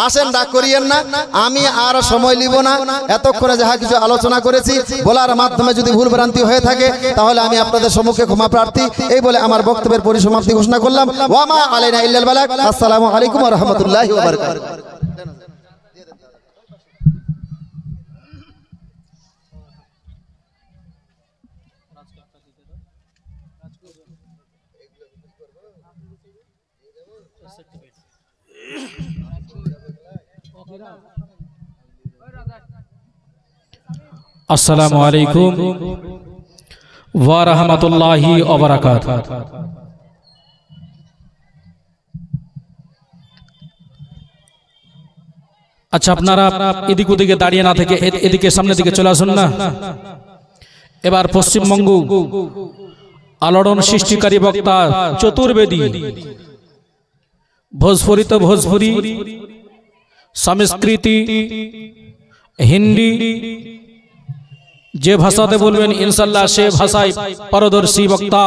[SPEAKER 1] আসেন, রাগ করিয়েন না, আমি আর সময় নিব না। এতক্ষণে যাহা কিছু আলোচনা করেছি বলার মাধ্যমে যদি ভুল ভ্রান্তি হয়ে থাকে তাহলে আমি আপনাদের সম্মুখে ক্ষমা প্রার্থী। এই বলে আমার বক্তব্যের পরিসমাপ্তি ঘোষণা করলাম। ওয়া মা আলাইনা ইল্লাল বালাগ। আসসালামু আলাইকুম ওয়া রাহমাতুল্লাহি ওয়া বারাকাতুহু।
[SPEAKER 2] अस्सलामु अलैकुम व रहमतुल्लाहि व बरकातुहू। আচ্ছা, আপনারা এদিক ওদিকে দাঁড়িয়ে না থেকে এদিকে সামনের দিকে চলে আসুন না। এবার পশ্চিমবঙ্গ আলোড়ন সৃষ্টিকারী বক্তা, চতুর্বেদী, ভোজপুরি তো ভোজপুরি, সংস্কৃতি, হিন্দি, যে ভাষাতে বলবেন ইনশাআল্লাহ সে ভাষায় পারদর্শী বক্তা